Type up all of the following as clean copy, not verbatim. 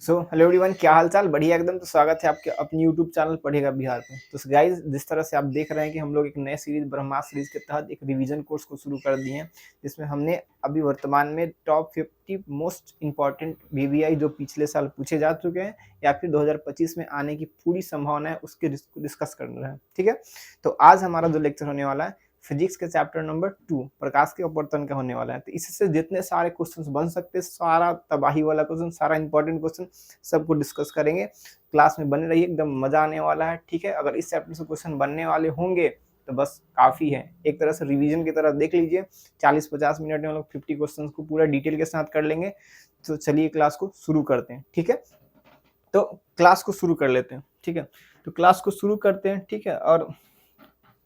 Hello everyone, क्या हाल चाल? बढ़िया एकदम। तो स्वागत है आपके अपने यूट्यूब चैनल पढ़ेगा बिहार पे। तो गाइज, जिस तरह से आप देख रहे हैं कि हम लोग एक नए सीरीज ब्रह्मास्त्र सीरीज के तहत एक रिवीजन कोर्स को शुरू कर दिए हैं, जिसमें हमने अभी वर्तमान में टॉप 50 मोस्ट इंपॉर्टेंट वीवीआई जो पिछले साल पूछे जा चुके हैं या फिर 2025 में आने की पूरी संभावना है उसके डिस्कस कर रहे हैं। ठीक है, तो आज हमारा जो लेक्चर होने वाला है फिजिक्स के चैप्टर नंबर 2 प्रकाश के अपवर्तन का होने वाला है। तो इससे जितने सारे क्वेश्चंस बन सकते हैं, सारा तबाही वाला क्वेश्चन, सारा इंपॉर्टेंट क्वेश्चन सबको डिस्कस करेंगे। क्लास में बने रहिए, एकदम मजा आने वाला है। ठीक है, अगर इस चैप्टर से क्वेश्चन बनने वाले होंगे तो बस काफी है, एक तरह से रिवीजन की तरह देख लीजिए। 40-50 मिनट में हम लोग 50 क्वेश्चन को पूरा डिटेल के साथ कर लेंगे। तो चलिए क्लास को शुरू करते हैं। ठीक है, तो क्लास को शुरू कर लेते हैं। ठीक है, तो क्लास को शुरू करते हैं। ठीक है, और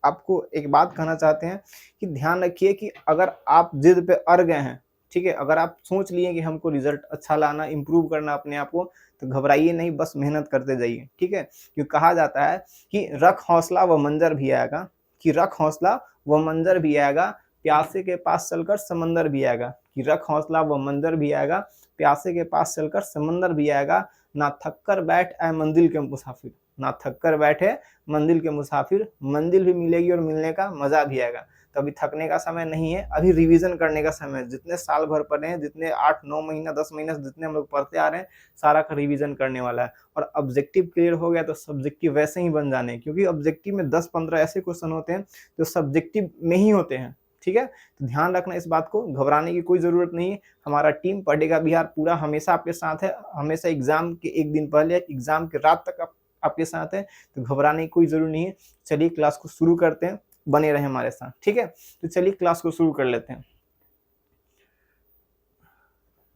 आपको एक बात कहना चाहते हैं कि ध्यान रखिए कि अगर आप जिद पे अड़ गए हैं, ठीक है, अगर आप सोच लिए कि हमको रिजल्ट अच्छा लाना, इंप्रूव करना अपने आप को, तो घबराइए नहीं, बस मेहनत करते जाइए। ठीक है, क्योंकि कहा जाता है कि रख हौसला व मंजर भी आएगा, कि रख हौसला व मंजर भी आएगा, प्यासे के पास चलकर समंदर भी आएगा, कि रख हौसला व मंजर भी आएगा, प्यासे के पास चलकर समंदर भी आएगा, ना थक कर बैठ आए मंजिल के मुसाफिर, ना थक कर बैठे मंजिल के मुसाफिर, मंजिल भी मिलेगी और मिलने का मजा भी आएगा। तो अभी थकने का समय नहीं है, अभी रिवीजन करने का समय है। जितने साल भर पढ़े हैं, जितने 8-9 महीना 10 महीना जितने हम लोग पढ़ते आ रहे हैं, सारा का रिवीजन करने वाला है। और ऑब्जेक्टिव क्लियर हो गया तो सब्जेक्टिव वैसे ही बन जाने, क्योंकि ऑब्जेक्टिव में 10-15 ऐसे क्वेश्चन होते हैं जो सब्जेक्टिव में ही होते हैं। ठीक है, तो ध्यान रखना इस बात को, घबराने की कोई जरूरत नहीं है। हमारा टीम पढ़ेगा बिहार पूरा हमेशा आपके साथ है, हमेशा एग्जाम के एक दिन पहले, एग्जाम के रात तक आपके साथ है, तो घबराने की कोई जरूरत नहीं है। चलिए क्लास को शुरू करते हैं, बने रहे हमारे साथ। ठीक है, तो चलिए क्लास को शुरू कर लेते हैं।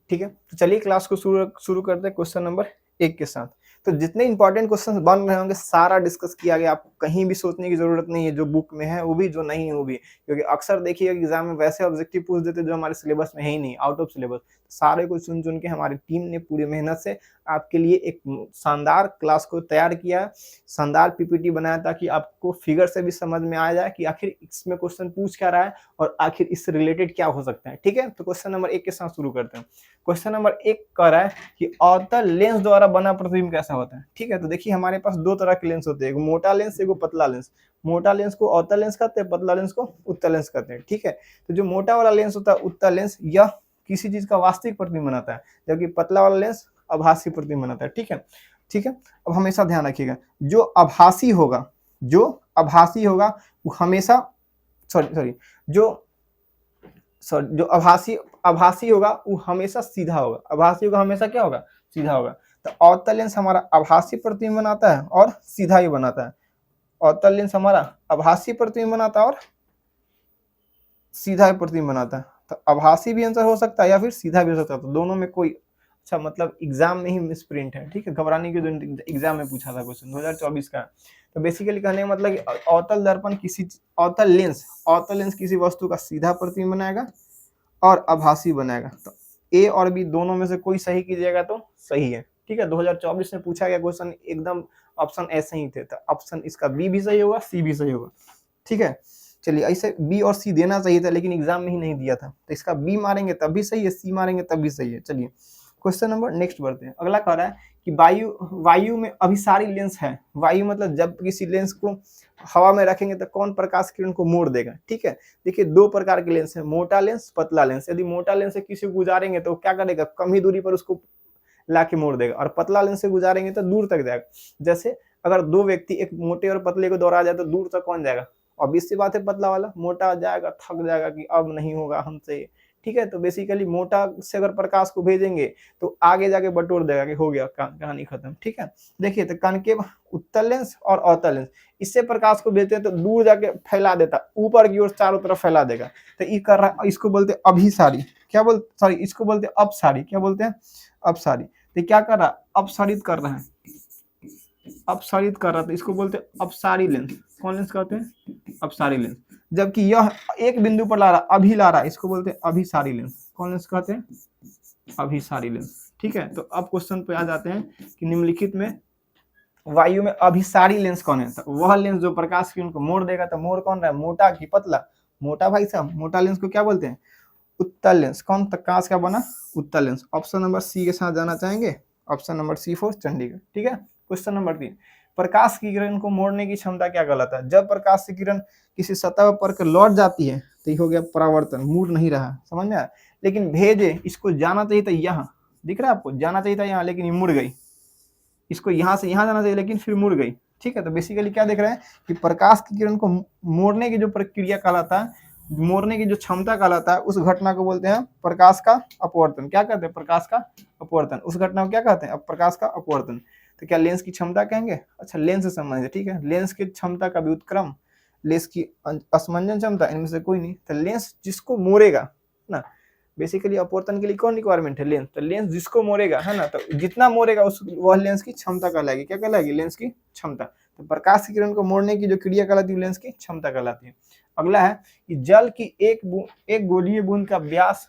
ठीक है, तो चलिए क्लास को शुरू करते हैं क्वेश्चन नंबर 1 के साथ। तो जितने इंपॉर्टेंट क्वेश्चन बन रहे होंगे सारा डिस्कस किया गया, आपको कहीं भी सोचने की जरूरत नहीं है, जो बुक में है वो भी, जो नहीं है वो भी, क्योंकि अक्सर देखिए एग्जाम में वैसे ऑब्जेक्टिव पूछ देते जो हमारे सिलेबस में है ही नहीं, आउट ऑफ सिलेबस। सारे को चुन चुन के हमारी टीम ने पूरी मेहनत से आपके लिए एक शानदार क्लास को तैयार किया, शानदार पीपीटी बनाया, ताकि आपको फिगर से भी समझ में आ जाए कि आखिर इसमें क्वेश्चन पूछ क्या रहा है और आखिर इससे रिलेटेड क्या हो सकता है। ठीक है, तो क्वेश्चन नंबर 1 के साथ शुरू करते हैं। क्वेश्चन नंबर 1 कह रहा है कि अवतल लेंस द्वारा बना प्रतिबिंब कैसा होता है। ठीक है, तो देखिए हमारे पास दो तरह के लेंस होते हैं, एक मोटा लेंस, एक पतला लेंस। मोटा लेंस को अवतल लेंस कहते हैं, पतला लेंस को उत्तल लेंस कहते हैं। ठीक है, तो जो मोटा वाला लेंस होता है उत्तल लेंस, यह किसी चीज का वास्तविक प्रतिबिंब बनाता है, जबकि पतला वाला लेंस आभासी प्रतिबिंब बनाता है। ठीक है, ठीक है, अब हमेशा ध्यान रखिएगा, जो आभासी होगा, जो आभासी होगा वो हमेशा, सॉरी जो आभासी होगा वो हमेशा सीधा होगा। आभासी होगा हमेशा क्या होगा? सीधा होगा। तो अवतल लेंस हमारा आभासी प्रतिबिंब बनाता है और सीधा ही बनाता है। अवतल लेंस हमारा आभासी प्रतिबिंब बनाता है और सीधा ही प्रतिबिंब बनाता है। तो आभासी भी आंसर हो सकता है या फिर सीधा भी हो सकता है, तो दोनों में कोई, अच्छा मतलब एग्जाम में ही मिसप्रिंट है। ठीक है, घबराने की जो एग्जाम में पूछा था क्वेश्चन 2024 का। तो बेसिकली कहने का मतलब अवतल दर्पण किसी, अवतल लेंस किसी वस्तु का सीधा प्रतिबिंब बनाएगा और आभासी बनाएगा। तो ए और बी दोनों में से कोई सही कीजिएगा तो सही है। ठीक है, 2024 में पूछा गया क्वेश्चन, एकदम ऑप्शन ऐसे ही थे, तो ऑप्शन इसका बी भी सही होगा, सी भी सही होगा। ठीक है, चलिए, ऐसे बी और सी देना चाहिए था लेकिन एग्जाम में ही नहीं दिया था, तो इसका बी मारेंगे तब भी सही है, सी मारेंगे तब भी सही है। चलिए क्वेश्चन नंबर नेक्स्ट बढ़ते हैं। अगला कह रहा है कि वायु में अभिसारी लेंस है। वायु मतलब जब किसी लेंस को हवा में रखेंगे तो कौन प्रकाश किरण को मोड़ देगा। ठीक है, देखिए दो प्रकार के लेंस है, मोटा लेंस, पतला लेंस। यदि मोटा लेंस से किसी को गुजारेंगे तो क्या करेगा? कम ही दूरी पर उसको ला के मोड़ देगा, और पतला लेंस से गुजारेंगे तो दूर तक जाएगा। जैसे अगर दो व्यक्ति एक मोटे और पतले को दौड़ा जाए तो दूर तक कौन जाएगा? ऑब्वियस सी बात है पतला वाला। मोटा जाएगा, थक जाएगा कि अब नहीं होगा हमसे। ठीक है, तो बेसिकली मोटा से अगर प्रकाश को भेजेंगे तो आगे जाके बटोर देगा कि हो गया, कहानी खत्म। ठीक है, देखिए तो कनकेव उत्तल लेंस और अवतल लेंस, इससे प्रकाश को भेजते हैं तो दूर जाके फैला देता, ऊपर की ओर चारों तरफ फैला देगा। तो ये कर रहा है, इसको बोलते हैं अभिसारी, क्या बोल, सॉरी इसको बोलते हैं अपसारी, क्या बोलते हैं? अपसारी। तो क्या कर रहा है? अपसारित कर रहा है, अपसारित कर रहा था, इसको बोलते हैं अपसारी लेंस। कौन लेंस कहते हैं? अपसारी लेंस। जबकि यह एक बिंदु पर ला रहा, अभी ला रहा, इसको बोलते हैं अभिसारी लेंस। कौन लेंस कहते हैं? अभिसारी लेंस। ठीक है, तो अब क्वेश्चन पे आ जाते हैं कि निम्नलिखित में वायु में अभिसारी लेंस कौन है? तो वह लेंस जो प्रकाश किरण को मोड़ देगा। तो मोड़ कौन रहा है? मोटा की पतला? मोटा भाई साहब, मोटा लेंस को क्या बोलते हैं? उत्तल लेंस। कौन प्रकाश का बना? उत्तल लेंस। ऑप्शन नंबर सी के साथ जाना चाहेंगे? Option number C for Chandigarh. ठीक है। क्वेश्चन नंबर 3, प्रकाश की किरण को मोड़ने की क्षमता क्या कहलाता है? जब प्रकाश की किरण किसी सतह पर के लौट जाती है तो ये हो गया परावर्तन, मुड़ नहीं रहा, समझ में आया। लेकिन भेजे इसको जाना चाहिए था यहाँ, दिख रहा है आपको, जाना चाहिए था यहाँ, लेकिन ये मुड़ गई। इसको यहाँ से यहाँ जाना चाहिए लेकिन फिर मुड़ गई। ठीक है। तो बेसिकली क्या देख रहे हैं कि प्रकाश की किरण को मोड़ने की जो प्रक्रिया कहलाता है, मोड़ने की जो क्षमता कहलाता है, उस घटना को बोलते हैं प्रकाश का अपवर्तन। क्या कहते हैं? प्रकाश का अपवर्तन। उस घटना को क्या कहते हैं? अब प्रकाश का अपवर्तन। तो क्या लेंस की क्षमता कहेंगे? अच्छा, लेंस से संबंधित है। ठीक है। लेंस की क्षमता का व्युत्क्रम, लेंस की असमंजन क्षमता, इनमें से कोई नहीं। तो लेंस जिसको मोड़ेगा ना, बेसिकली अपवर्तन के लिए कौन रिक्वायरमेंट है? लेंस। तो लेंस जिसको मोड़ेगा है ना, तो जितना मोड़ेगा उस वह लेंस की क्षमता कहलाएगी। क्या कहलाएगी? लेंस की क्षमता। तो प्रकाश की किरण को मोड़ने की जो क्रिया कहलाती है लेंस की क्षमता कहलाती है। अगला है कि जल की एक गोलीय बूंद का व्यास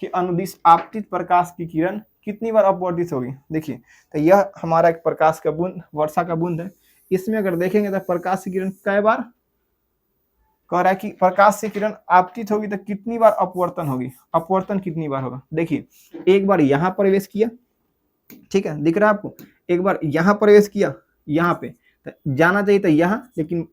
के अनुदिश आपतित प्रकाश की किरण कितनी बार अपवर्तित होगी? देखिए, तो यह हमारा एक प्रकाश का बूंद, वर्षा का बूंद है। इसमें अगर देखेंगे तो प्रकाश की किरण कई बार कह रहा है कि प्रकाश से किरण आपतित होगी तो कितनी बार अपवर्तन होगी? अपवर्तन कितनी बार होगा? देखिए, एक बार यहां प्रवेश किया, ठीक है, दिख रहा है आपको, एक बार यहां प्रवेश किया, यहाँ पे तो जाना चाहिए था यहाँ, लेकिन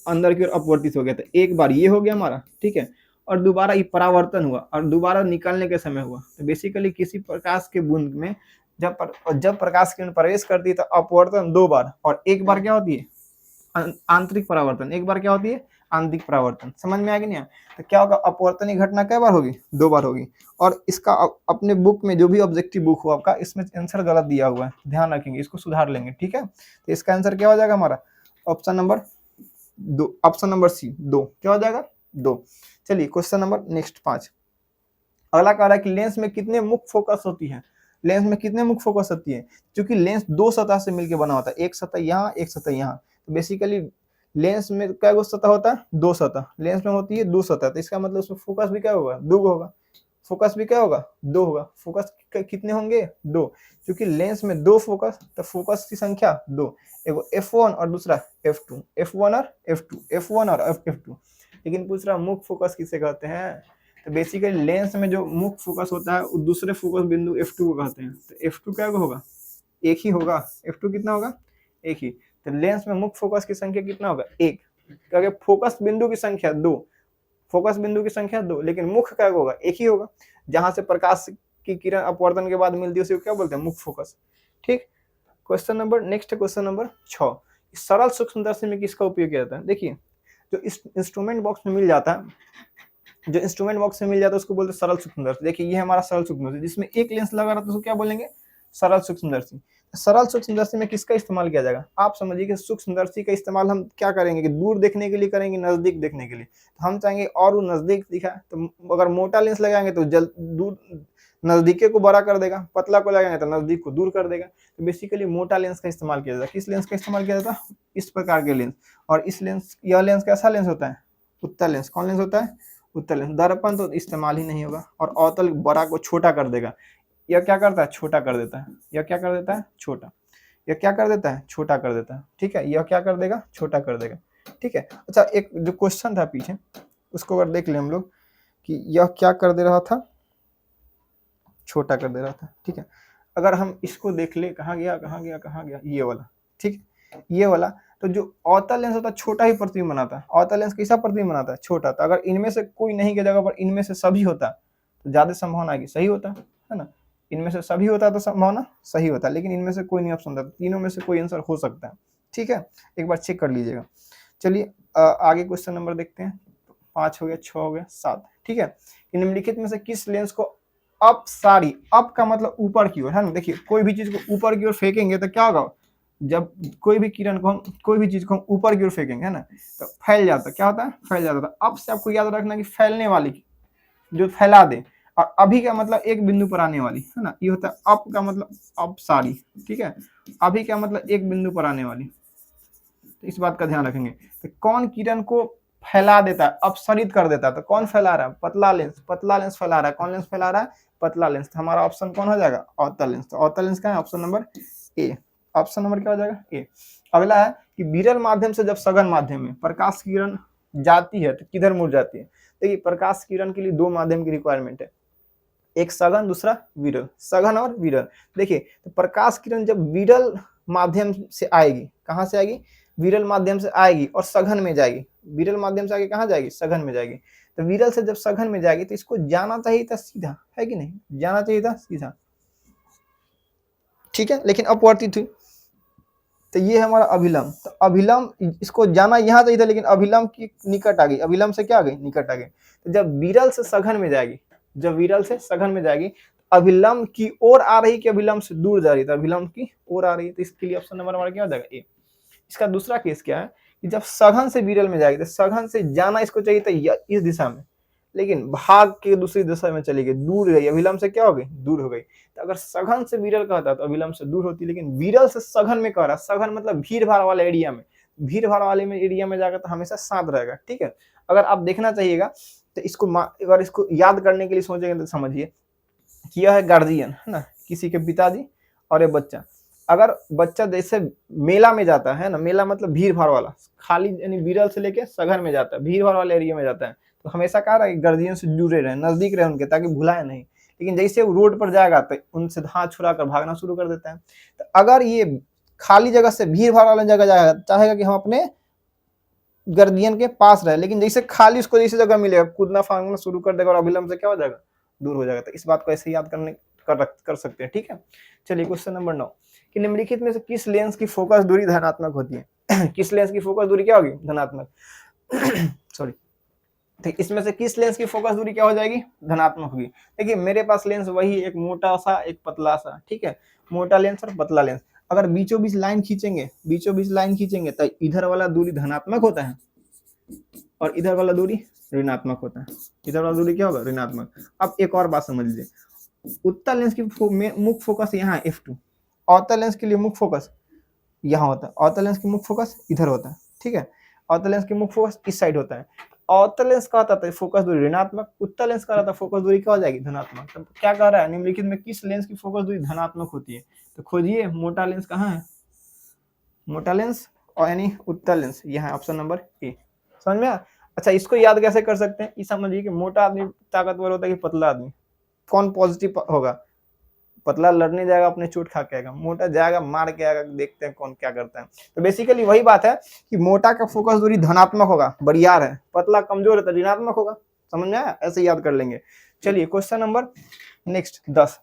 अंदर की ओर अपवर्तित हो गया। तो एक बार ये हो गया हमारा, ठीक है, और दोबारा ये परावर्तन हुआ और दोबारा निकलने के समय हुआ। तो बेसिकली किसी प्रकाश के बूंद में जब प्रकाश किरण प्रवेश करती है तो अपवर्तन 2 बार, और एक बार क्या होती है? आंतरिक परावर्तन। एक बार क्या होती है? आंतरिक परावर्तन। समझ में आ गया नहीं? तो क्या होगा? अपवर्तनीय घटना कै बार होगी? 2 बार होगी। और इसका अपने बुक में जो भी ऑब्जेक्टिव बुक हो आपका, इसमें आंसर गलत दिया हुआ है, ध्यान रखेंगे, इसको सुधार लेंगे। ठीक है। तो इसका आंसर क्या हो जाएगा हमारा? Option number 2, option number C 2। क्या हो जाएगा? 2। चलिए क्वेश्चन नंबर नेक्स्ट 5। अगला कह रहा है कि लेंस में कितने मुख्य फोकस होती है? लेंस में कितने मुख्य फोकस होती है? क्योंकि लेंस 2 सतह से मिलकर बना होता है, एक सतह यहाँ, एक सतह यहाँ। तो बेसिकली लेंस में क्या सतह होता है? 2 सतह। लेंस में होती है 2 सतह, तो इसका मतलब उसमें फोकस भी क्या होगा? 2 होगा। फोकस भी क्या होगा? 2 होगा। फोकस कितने होंगे? 2। क्योंकि लेंस में 2 फोकस, तो फोकस की संख्या 2। एगो F1 और दूसरा F2, F1 और F2, F1 और F2। लेकिन पूछ रहा मुख्य फोकस किसे कहते हैं? तो बेसिकली लेंस में जो मुख्य फोकस होता है वो दूसरे फोकस बिंदु F2 को कहते हैं। तो F2 क्या होगा? एक ही होगा। F2 कितना होगा? एक ही। तो लेंस में मुख्य फोकस की संख्या कितना होगा? 1। क्योंकि फोकस बिंदु की संख्या 2, फोकस बिंदु की संख्या 2, लेकिन मुख्य क्या होगा? एक ही होगा। जहां से प्रकाश की किरण अपवर्तन के बाद मिलती है उसे क्या बोलते हैं? मुख्य फोकस। ठीक। Question number next, question number 6। सरल सूक्ष्मदर्शी में किसका उपयोग किया जाता है? देखिए, जो इस इंस्ट्रूमेंट बॉक्स में मिल जाता है, जो इंस्ट्रूमेंट बॉक्स में मिल जाता है उसको बोलते हैं सरल सूक्ष्मदर्शी। देखिए, ये हमारा सरल सूक्ष्मदर्शी, जिसमें एक लेंस लगा रहता है उसको क्या बोलेंगे? सरल सूक्ष्मदर्शी। सरल सूक्ष्मदर्शी में किसका इस्तेमाल किया जाएगा? आप समझिए कि सूक्ष्मदर्शी का इस्तेमाल हम क्या करेंगे कि दूर देखने के लिए करेंगे, नजदीक देखने के लिए। तो हम चाहेंगे और वो नजदीक दिखाए, तो अगर मोटा लेंस लगाएंगे तो दूर नजदीके को बड़ा कर देगा, पतला को लगाएंगे तो नजदीक को दूर कर देगा। तो बेसिकली मोटा लेंस का इस्तेमाल किया जाता है। किस लेंस का इस्तेमाल किया जाता है? इस प्रकार के लेंस। और इस लेंस, यह लेंस कैसा लेंस होता है? उत्तल लेंस। कौन लेंस होता है? उत्तल लेंस। दर्पण तो इस्तेमाल ही नहीं होगा, और अवतल बड़ा को छोटा कर देगा। यह क्या करता है? छोटा कर देता है। यह क्या कर देता है? छोटा। यह क्या कर देता है? छोटा कर देता है। ठीक है। यह क्या कर देगा? छोटा कर देगा। ठीक है। अच्छा, एक जो क्वेश्चन था पीछे, उसको अगर देख ले हम लोग कि यह क्या कर दे रहा था? छोटा कर दे रहा था। ठीक है। अगर हम इसको देख ले, कहाँ गया कहाँ गया कहाँ गया, ये वाला। ठीक, ये वाला। तो जो अवतल लेंस होता है छोटा ही प्रतिबिंब बनाता है। अवतल लेंस कैसा प्रतिबिंब बनाता है? छोटा। तो अगर इनमें से कोई नहीं की जगह पर इनमें से सभी होता तो ज्यादा संभावना है कि सही होता है ना। इनमें से सभी होता तो संभावना सही होता, लेकिन इनमें से कोई नहीं ऑप्शन था, तीनों में से कोई आंसर हो सकता है। ठीक है, एक बार चेक कर लीजिएगा। चलिए आगे क्वेश्चन नंबर देखते हैं। 5 हो गया, 6 हो गया, 7। ठीक है। निम्नलिखित में से किस लेंस को अपसारी, अप का मतलब ऊपर की ओर है ना। देखिए, कोई भी चीज को ऊपर की ओर फेंकेंगे तो क्या होगा? जब कोई भी किरण को हम, कोई भी चीज को हम ऊपर की ओर फेंकेंगे है ना, तो फैल जाता। क्या होता है? फैल जाता था। अब से आपको याद रखना कि फैलने वाली, जो फैला दे, और अभी का मतलब एक बिंदु पर आने वाली है ना, ये होता है अप का मतलब अपसारी। ठीक है। अभी का मतलब एक बिंदु पर आने वाली, तो इस बात का ध्यान रखेंगे। तो कौन किरण को फैला देता है, अपसरित कर देता है? तो कौन फैला रहा है? पतला लेंस। पतला लेंस फैला रहा है। कौन लेंस फैला रहा है? पतला लेंस। तो हमारा ऑप्शन कौन हो जाएगा? अवतल लेंस। तो अवतल लेंस का है option number A. Option number क्या हो जाएगा? ए। अगला है कि विरल माध्यम से जब सघन माध्यम में प्रकाश किरण जाती है तो किधर मुड़ जाती है? देखिए, प्रकाश किरण के लिए 2 माध्यम की रिक्वायरमेंट है। एक सघन, दूसरा विरल, सघन और विरल। देखिए तो प्रकाश किरण जब विरल माध्यम से आएगी, कहाँ से आएगी, विरल माध्यम से आएगी और सघन में जाएगी, विरल माध्यम से आगे कहाँ जाएगी, सघन में जाएगी। तो विरल से जब सघन में जाएगी तो इसको जाना चाहिए था सीधा, है कि नहीं, जाना चाहिए था सीधा, ठीक है, लेकिन अपवर्तित हुई। तो ये है हमारा अभिलंब। तो अभिलंब इसको जाना यहाँ चाहिए था, लेकिन अभिलंब की निकट आ गई, अभिलंब से क्या आ गई, निकट आ गई। तो जब विरल से सघन में जाएगी, जब विरल से सघन में जाएगी, अभिलंब की ओर आ रही कि अभिलंब से दूर जा रही, तो अभिलंब की ओर आ रही है। तो इसके लिए ऑप्शन नंबर हमारा क्या हो जाएगा, ए। इसका दूसरा केस क्या है कि जब सघन से विरल में जाएगी तो सघन से जाना इसको चाहिए था इस दिशा में, लेकिन भाग के दूसरी दिशा में चली गई, दूर गई, अभिलंब से क्या हो गई, दूर हो गई। तो अगर सघन से विरल कहता तो अभिलंब से दूर होती, लेकिन विरल से सघन में कह रहा, सघन मतलब भीड़ भाड़ वाले एरिया में, भीड़ भाड़ वाले में एरिया में जाकर तो हमेशा शांत रहेगा, ठीक है। अगर आप देखना चाहिएगा तो इसको अगर इसको याद करने के लिए सोचेंगे तो समझिए कि यह है गार्जियन, है ना, किसी के पिताजी और ये बच्चा। अगर बच्चा जैसे मेला में जाता है ना, मेला मतलब भीड़ भाड़ वाला, खाली यानी विरल से लेके सघन में जाता है, भीड़ भाड़ वाले एरिया में जाता है, तो हमेशा कह रहा है गार्जियन से जुड़े रहे, नजदीक रहे उनके, ताकि भुलाए नहीं। लेकिन जैसे वो रोड पर जाएगा तो उनसे हाथ छुड़ा कर भागना शुरू कर देता है। तो अगर ये खाली जगह से भीड़ भाड़ वाली जगह जाएगा, चाहेगा कि हम अपने गार्जियन के पास रहे, लेकिन जैसे खाली उसको जैसे जगह मिलेगा कूदना फांगना शुरू कर देगा और अभिलंब से क्या हो जाएगा, दूर हो जाएगा। तो इस बात को ऐसे याद कर सकते हैं, ठीक है। चलिए क्वेश्चन नंबर 9 कि निम्नलिखित में से किस लेंस की फोकस दूरी धनात्मक होती है। किस लेंस की फोकस दूरी क्या होगी, धनात्मक। सॉरी, तो इसमें से किस लेंस की फोकस दूरी क्या हो जाएगी, धनात्मक होगी। देखिए मेरे पास लेंस वही, एक मोटा सा एक पतला सा, ठीक है, मोटा लेंस और पतला लेंस। अगर बीचों बीच लाइन खींचेंगे, बीचों बीच लाइन खींचेंगे तो इधर वाला दूरी धनात्मक होता है और इधर वाला दूरी ऋणात्मक होता है। इधर वाला दूरी क्या होगा, ऋणात्मक। अब एक और बात समझ लीजिए, उत्तल लेंस की मुख्य फोकस यहाँ है f2, अवतल लेंस के लिए मुख्य फोकस यहाँ होता है, अवतल लेंस की मुख्य फोकस इधर होता है, ठीक है, अवतल लेंस की मुख्य फोकस इस साइड होता है। अवतल लेंस का होता है फोकस दूरी ऋणात्मक, उत्तल लेंस का रहता है फोकस दूरी क्या हो जाएगी, धनात्मक। तो क्या कह रहा है, निम्नलिखित में किस लेंस की फोकस दूरी धनात्मक होती है। तो खोजिए मोटा लेंस कहाँ है, मोटा लेंस और यानी उत्तल लेंस यहाँ है, ऑप्शन नंबर ए। समझ में। अच्छा इसको याद कैसे कर सकते हैं, ये समझिए कि मोटा आदमी ताकतवर होता है कि पतला आदमी, कौन पॉजिटिव होगा, पतला लड़ने जाएगा अपने चोट खा के आएगा, मोटा जाएगा मार के आएगा, देखते हैं कौन क्या करता है। तो बेसिकली वही बात है कि मोटा का फोकस दूरी धनात्मक होगा, बरियार है, पतला कमजोर है तो ऋणात्मक होगा। समझ में आया, ऐसे याद कर लेंगे। चलिए क्वेश्चन नंबर नेक्स्ट 10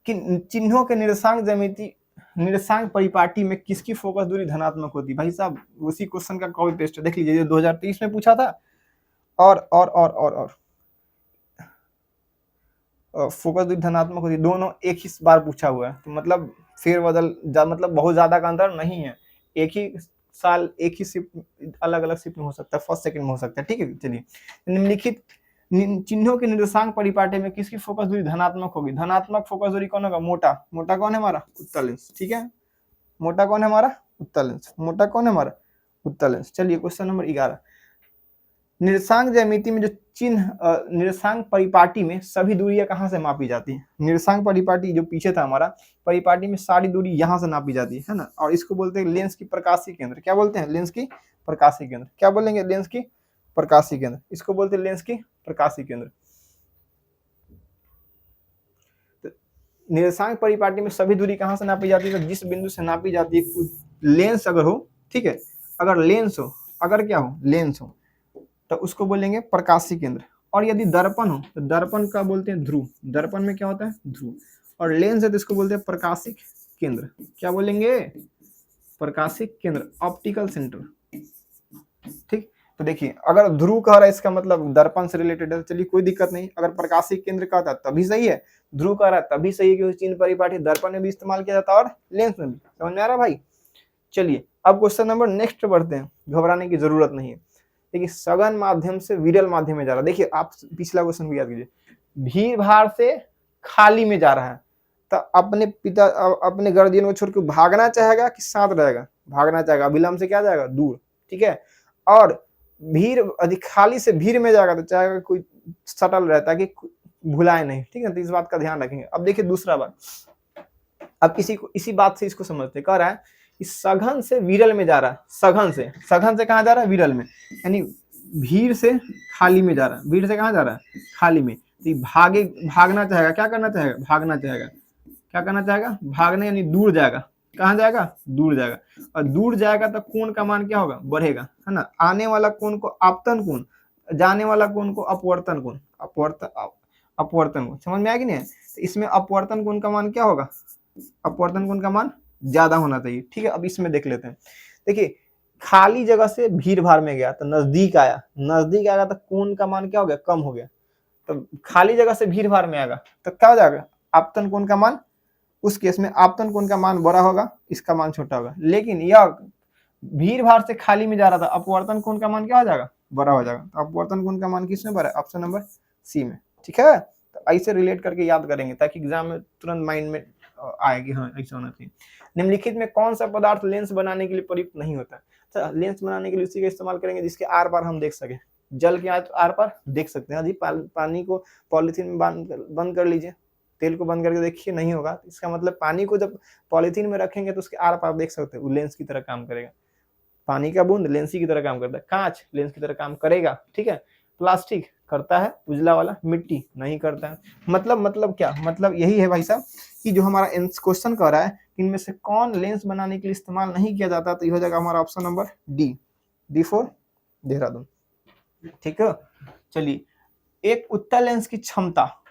कि चिन्हों के निर्देशांक ज्यामिति निर्देशांक परिपाटी में किसकी फोकस दूरी धनात्मक होती है। भाई साहब उसी क्वेश्चन का कॉपी पेस्ट देख लीजिए, 2023 में पूछा था और फोकस दूरी धनात्मक होती है, दोनों एक ही बार पूछा हुआ है। तो मतलब फेर बदल मतलब बहुत ज्यादा का अंतर नहीं है, एक ही साल एक ही शिफ्ट अलग अलग शिफ्ट में हो सकता है, फर्स्ट सेकंड में हो सकता है, ठीक है। चलिए निम्नलिखित चिन्हों के निर्देशांक परिपाटी में किसकी फोकस दूरी धनात्मक होगी। धनात्मक फोकस दूरी कौन होगा, मोटा। मोटा कौन है हमारा, उत्तल लेंस, ठीक है। मोटा कौन है हमारा, उत्तल लेंस। मोटा कौन है हमारा, उत्तल लेंस। चलिए क्वेश्चन नंबर 11 निर्देशांक ज्यामिति में जो चिन्ह निर्देशांक परिपाटी में सभी दूरियां कहाँ से मापी जाती है। निर्देशांक परिपाटी जो पीछे था हमारा, परिपाटी में सारी दूरी यहाँ से नापी जाती है ना, और इसको बोलते हैं लेंस की प्रकाशीय केंद्र। क्या बोलते हैं, लेंस की प्रकाशीय केंद्र। क्या बोलेंगे, लेंस की प्रकाशीय केंद्र, इसको बोलते हैं लेंस की प्रकाशीय केंद्र। निर्देशांक परिपाटी में सभी दूरी कहाँ से नापी जाती है, तो जिस बिंदु से नापी जाती है लेंस अगर हो, ठीक है, अगर लेंस हो, अगर क्या हो, लेंस हो, तो उसको बोलेंगे प्रकाशीय केंद्र। और यदि दर्पण हो तो दर्पण का बोलते हैं ध्रुव, दर्पण में क्या होता है, ध्रुव। और लेंस है तो इसको बोलते हैं प्रकाशिक केंद्र। क्या बोलेंगे, प्रकाशिक केंद्र, ऑप्टिकल सेंटर, ठीक। तो देखिए अगर ध्रुव कह रहा है इसका मतलब दर्पण से रिलेटेड है, चलिए कोई दिक्कत नहीं। अगर प्रकाशिक केंद्र कहता है तभी सही है, ध्रुव कह रहा है तभी सही है, क्योंकि चिन्ह परिपाटी दर्पण में भी इस्तेमाल किया जाता है और लेंस में भी। समझ में आ रहा भाई। चलिए अब क्वेश्चन नंबर नेक्स्ट बढ़ते हैं, घबराने की जरूरत नहीं है। देखिए सघन माध्यम से विरल माध्यम में जा रहा है। देखिए आप पिछला क्वेश्चन भी याद कीजिए, भीड़ भाड़ से खाली में जा रहा है, तो अपने पिता अपने गार्जियन को छोड़ के भागना चाहेगा कि साथ रहेगा, भागना चाहेगा, अभिलंब से क्या जाएगा, दूर, ठीक है। और भीड़ अधिक खाली से भीड़ में जाएगा तो चाहेगा कोई सटल रहता है कि भुलाए नहीं, ठीक है। तो इस बात का ध्यान रखेंगे। अब देखिए दूसरा बात, अब इसी बात से इसको समझते, कह रहा है कि सघन से विरल में जा रहा है, सघन से कहाँ जा रहा है, विरल में, यानी भीड़ से खाली में जा रहा है। भीड़ से कहाँ जा रहा है, खाली में। तो ये भागना चाहेगा, क्या करना चाहेगा, भागना चाहेगा। क्या करना चाहेगा, भागना, यानी दूर जाएगा। कहाँ जाएगा, दूर जाएगा। और दूर जाएगा तो कोण का मान क्या होगा, बढ़ेगा, है ना। आने वाला कोण को आपतन कोण, जाने वाला कोण को अपवर्तन कोण, अपवर्तन कोण, समझ में आया कि नहीं। तो इसमें अपवर्तन कोण का मान क्या होगा, अपवर्तन कोण का मान ज्यादा होना चाहिए, ठीक है। अब इसमें देख लेते हैं। देखिए, खाली जगह से भीड़ भाड़ में गया तो नजदीक आया, नजदीक आएगा तो कोण का मान क्या हो गया, कम हो गया। तो खाली जगह से भीड़ भाड़ में आएगा तो क्या हो जाएगा, आपतन कोण का मान, उस केस में आपतन कोण का मान बड़ा होगा, इसका मान छोटा होगा। लेकिन यह भीड़ भाड़ से खाली में जा रहा था, अपवर्तन कोण का मान क्या हो जाएगा, बड़ा हो जाएगा। तो अपवर्तन कोण का मान किसमें बड़ा है, ऑप्शन नंबर सी में, ठीक है। तो ऐसे रिलेट करके याद करेंगे ताकि एग्जाम में तुरंत माइंड में आए कि हाँ ऐसा होना चाहिए। निम्नलिखित में कौन सा पदार्थ लेंस बनाने के लिए प्रयुक्त नहीं होता। तो लेंस बनाने के लिए उसी का इस्तेमाल करेंगे जिसके आर पार हम देख सके। जल के आर पार देख सकते हैं जी, पानी को पॉलिथीन में बंद कर लीजिए, तेल को बंद करके देखिए, नहीं होगा। इसका मतलब पानी को जब पॉलिथीन में रखेंगे तो उसके आर पार देख सकते हैं, वो लेंस की तरह काम करेगा। पानी का बूंद लेंस की तरह काम करता है, कांच लेंस की तरह काम करेगा, ठीक है। प्लास्टिक करता है, उजला वाला, मिट्टी नहीं करता है। मतलब क्या, मतलब यही है भाई साहब कि जो हमारा क्वेश्चन कर रहा है इनमें से कौन लेंस बनाने के लिए इस्तेमाल नहीं किया जाता, तो ये हो जाएगा हमारा option number D for Dehradun, ठीक है। चलिए, एक उत्तल लेंस की क्षमता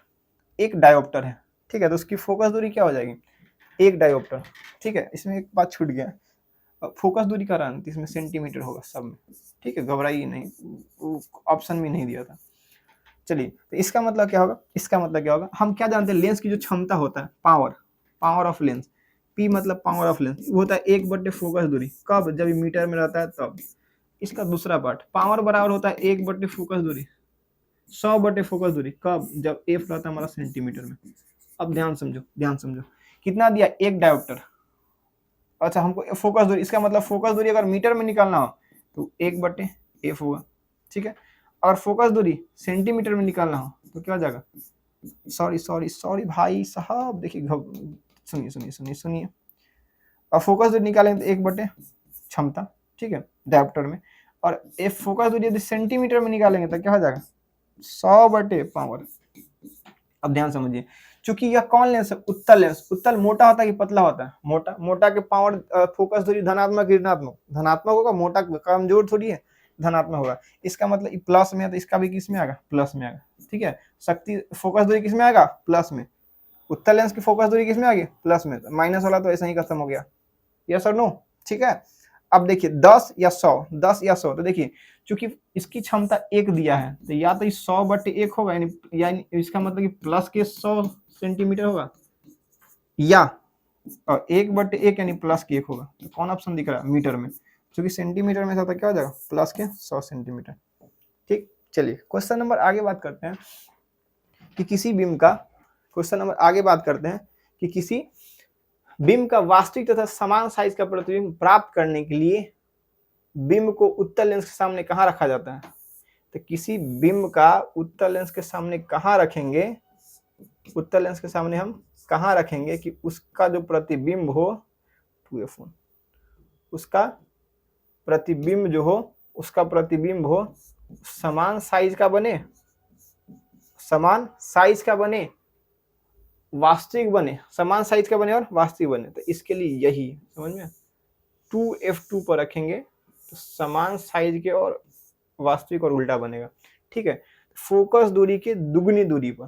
एक डायोप्टर है, ठीक है। तो उसकी फोकस दूरी क्या हो जाएगी, एक डायोप्टर, ठीक है। इसमें एक बात छूट गया, फोकस दूरी का रन इसमें सेंटीमीटर होगा सब में, ठीक है, घबराइए नहीं, ऑप्शन में नहीं दिया था। चलिए, तो इसका मतलब क्या होगा, इसका मतलब क्या होगा, हम क्या जानते हैं, लेंस की जो क्षमता होता है, पावर ऑफ लेंस, पी मतलब पावर ऑफ लेंस, वो होता है 1/, फोकस दूरी, कब, जब मीटर में रहता है तब। इसका दूसरा पार्ट, पावर बराबर होता है 1/, फोकस दूरी, 100/, फोकस दूरी, कब, जब एफ रहता है हमारा सेंटीमीटर में। अब ध्यान समझो, कितना दिया, एक डायोप्टर। अच्छा, हमको फोकस दूरी, इसका मतलब फोकस दूरी अगर मीटर में निकालना हो तो 1/f होगा, ठीक है। और फोकस दूरी सेंटीमीटर में निकालना हो तो क्या हो जाएगा, सॉरी भाई साहब, देखिए, सुनिए। और फोकस दूरी निकालेंगे तो 1/, क्षमता, ठीक है, डायोप्टर में। और एफ फोकस दूरी यदि सेंटीमीटर में निकालेंगे तो क्या हो जाएगा, 100/, पावर। अब ध्यान समझिए, चूंकि यह कौन लेंस है, उत्तल लेंस। उत्तल मोटा होता है कि पतला होता है, मोटा के पावर फोकस दूरी धनात्मक धनात्मक होगा, मोटा कमजोर थोड़ी है, धनात्मक होगा। इसका मतलब प्लस में है तो इसका भी किस में आएगा, प्लस में आएगा, ठीक है। शक्ति फोकस दूरी किस में आएगा, प्लस में। उत्तल लेंस की फोकस दूरी किस में आ गई, प्लस में। माइनस वाला तो ऐसा ही खत्म हो गया, यस और नो, ठीक है। अब देखिए 10 या 100, तो देखिए चूंकि इसकी क्षमता 1 दिया है तो या तो 100/1 होगा, यानी इसका मतलब कि प्लस के 100 सेंटीमीटर होगा, या और 1/1 यानी प्लस के 1 होगा। तो कौन ऑप्शन दिख रहा है, मीटर में, क्योंकि सेंटीमीटर में था तो क्या हो जाएगा, प्लस के 100 सेंटीमीटर, ठीक। चलिए, क्वेश्चन नंबर आगे बात करते हैं कि किसी बीम का, बीम का वास्तविक तथा समान साइज का प्रतिबिंब प्राप्त करने के लिए बीम को उत्तल लेंस के सामने कहाँ रखा जाता है। तो किसी बीम का उत्तल लेंस के सामने कहाँ रखेंगे, उत्तल लेंस के सामने हम कहाँ रखेंगे कि उसका जो प्रतिबिंब हो, उसका प्रतिबिंब हो समान साइज का बने, वास्तविक बने, समान साइज का बने और वास्तविक बने। तो इसके लिए यही समझ में 2f2 पर रखेंगे तो समान साइज के और वास्तविक और उल्टा बनेगा, ठीक है। फोकस दूरी की दुगनी दूरी पर,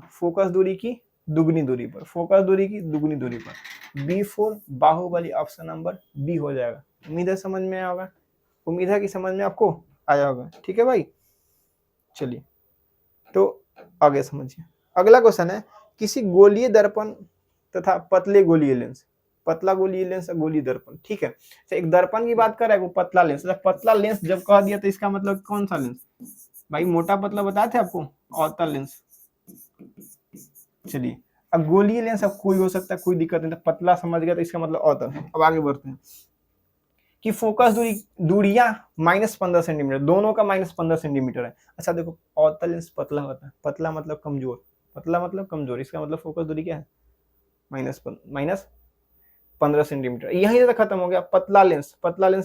B4 Baahubali, option number B हो जाएगा। उम्मीद है समझ में आया होगा, उम्मीद है कि समझ में आपको आया होगा, ठीक है भाई। चलिए, तो आगे समझिए, अगला क्वेश्चन है, किसी गोलीय दर्पण तथा पतले गोलीय लेंस, पतला गोलीय लेंस और गोलीय दर्पण, ठीक है। तो एक दर्पण की बात कर रहा है, वो पतला लेंस, पतला लेंस जब कह दिया तो इसका मतलब कौन सा लेंस भाई, मोटा पतला बताए थे आपको, अवतल लेंस। चलिए, अब गोलीय लेंस अब कोई हो सकता है, कोई दिक्कत नहीं, तो पतला समझ गया तो इसका मतलब अवतल। अब आगे बढ़ते हैं कि फोकस दूरियां -15 सेंटीमीटर, दोनों का -15 सेंटीमीटर है। अच्छा देखो, अवतल लेंस पतला होता है, पतला मतलब कमजोर, इसका मतलब फोकस दूरी क्या है, -15 सेंटीमीटर। यहीं से खत्म हो गया। पतला लेंस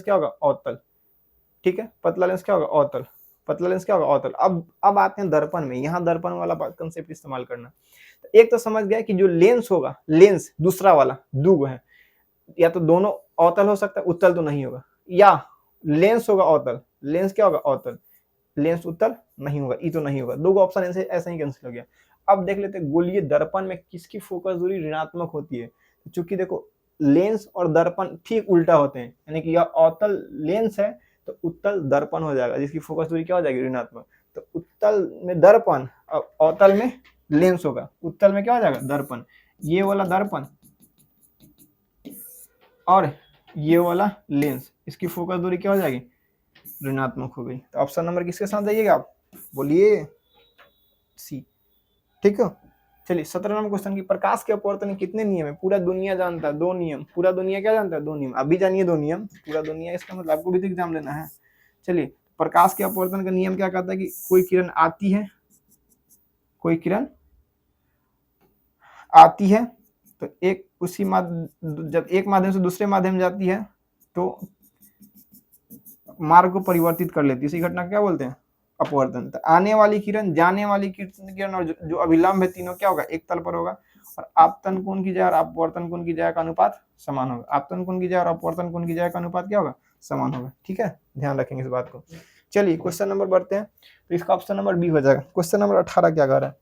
क्या होगा, अवतल, ठीक है, पतला लेंस क्या होगा, अवतल। पतला लेंस क्या होगा, अवतल। अब आते हैं दर्पण में, यहाँ दर्पण वाला कंसेप्ट इस्तेमाल करना। तो एक तो समझ गया कि जो लेंस होगा, लेंस दूसरा वाला दो है, या तो दोनों अवतल हो सकता है, उत्तल तो नहीं होगा, या लेंस होगा अवतल, लेंस क्या होगा, अवतल, लेंस उत्तल नहीं होगा, ई तो नहीं होगा। दो ऑप्शन ऐसे ही कैंसिल हो गया। अब देख लेते हैं गोलीय दर्पण में किसकी फोकस दूरी ऋणात्मक होती है। चूंकि देखो लेंस और दर्पण ठीक उल्टा होते हैं, यानी कि यह अवतल लेंस है तो उत्तल दर्पण हो जाएगा, जिसकी फोकस दूरी क्या हो जाएगी, ऋणात्मक। तो उत्तल में दर्पण, अवतल में लेंस होगा, उत्तल में क्या हो जाएगा, दर्पण। ये वाला दर्पण और ये वाला लेंस, इसकी फोकस दूरी क्या हो जाएगी, ऋणात्मक हो गई। तो ऑप्शन नंबर किसके साथ जाइएगा आप, बोलिए, सी। ठीक है, चलिए 17 नंबर क्वेश्चन की, प्रकाश के अपवर्तन कितने नियम है, पूरा दुनिया जानता है, 2 नियम। पूरा दुनिया क्या जानता है, 2 नियम। अभी जानिए 2 नियम, पूरा दुनिया इसका मतलब आपको भी तो एग्जाम देना है। चलिए, प्रकाश के अपवर्तन का नियम क्या कहता है कि कोई किरण आती है, कोई किरण आती है तो एक उसी जब एक माध्यम से दूसरे माध्यम जाती है तो मार्ग को परिवर्तित कर लेती है, इसी घटना क्या बोलते हैं, अपवर्तन। तो आने वाली किरण, जाने वाली किरण और जो अभिलंब है, तीनों क्या होगा, एक तल पर होगा। और आपतन कोण की जय और अपवर्तन कोण की जय का अनुपात समान होगा। आपतन कोण की जय और अपवर्तन कोण की जय का अनुपात क्या होगा, समान होगा। ठीक है, ध्यान रखेंगे इस बात को। चलिए क्वेश्चन नंबर बढ़ते हैं, तो इसका ऑप्शन नंबर बी हो जाएगा। क्वेश्चन नंबर 18 क्या कह रहा है,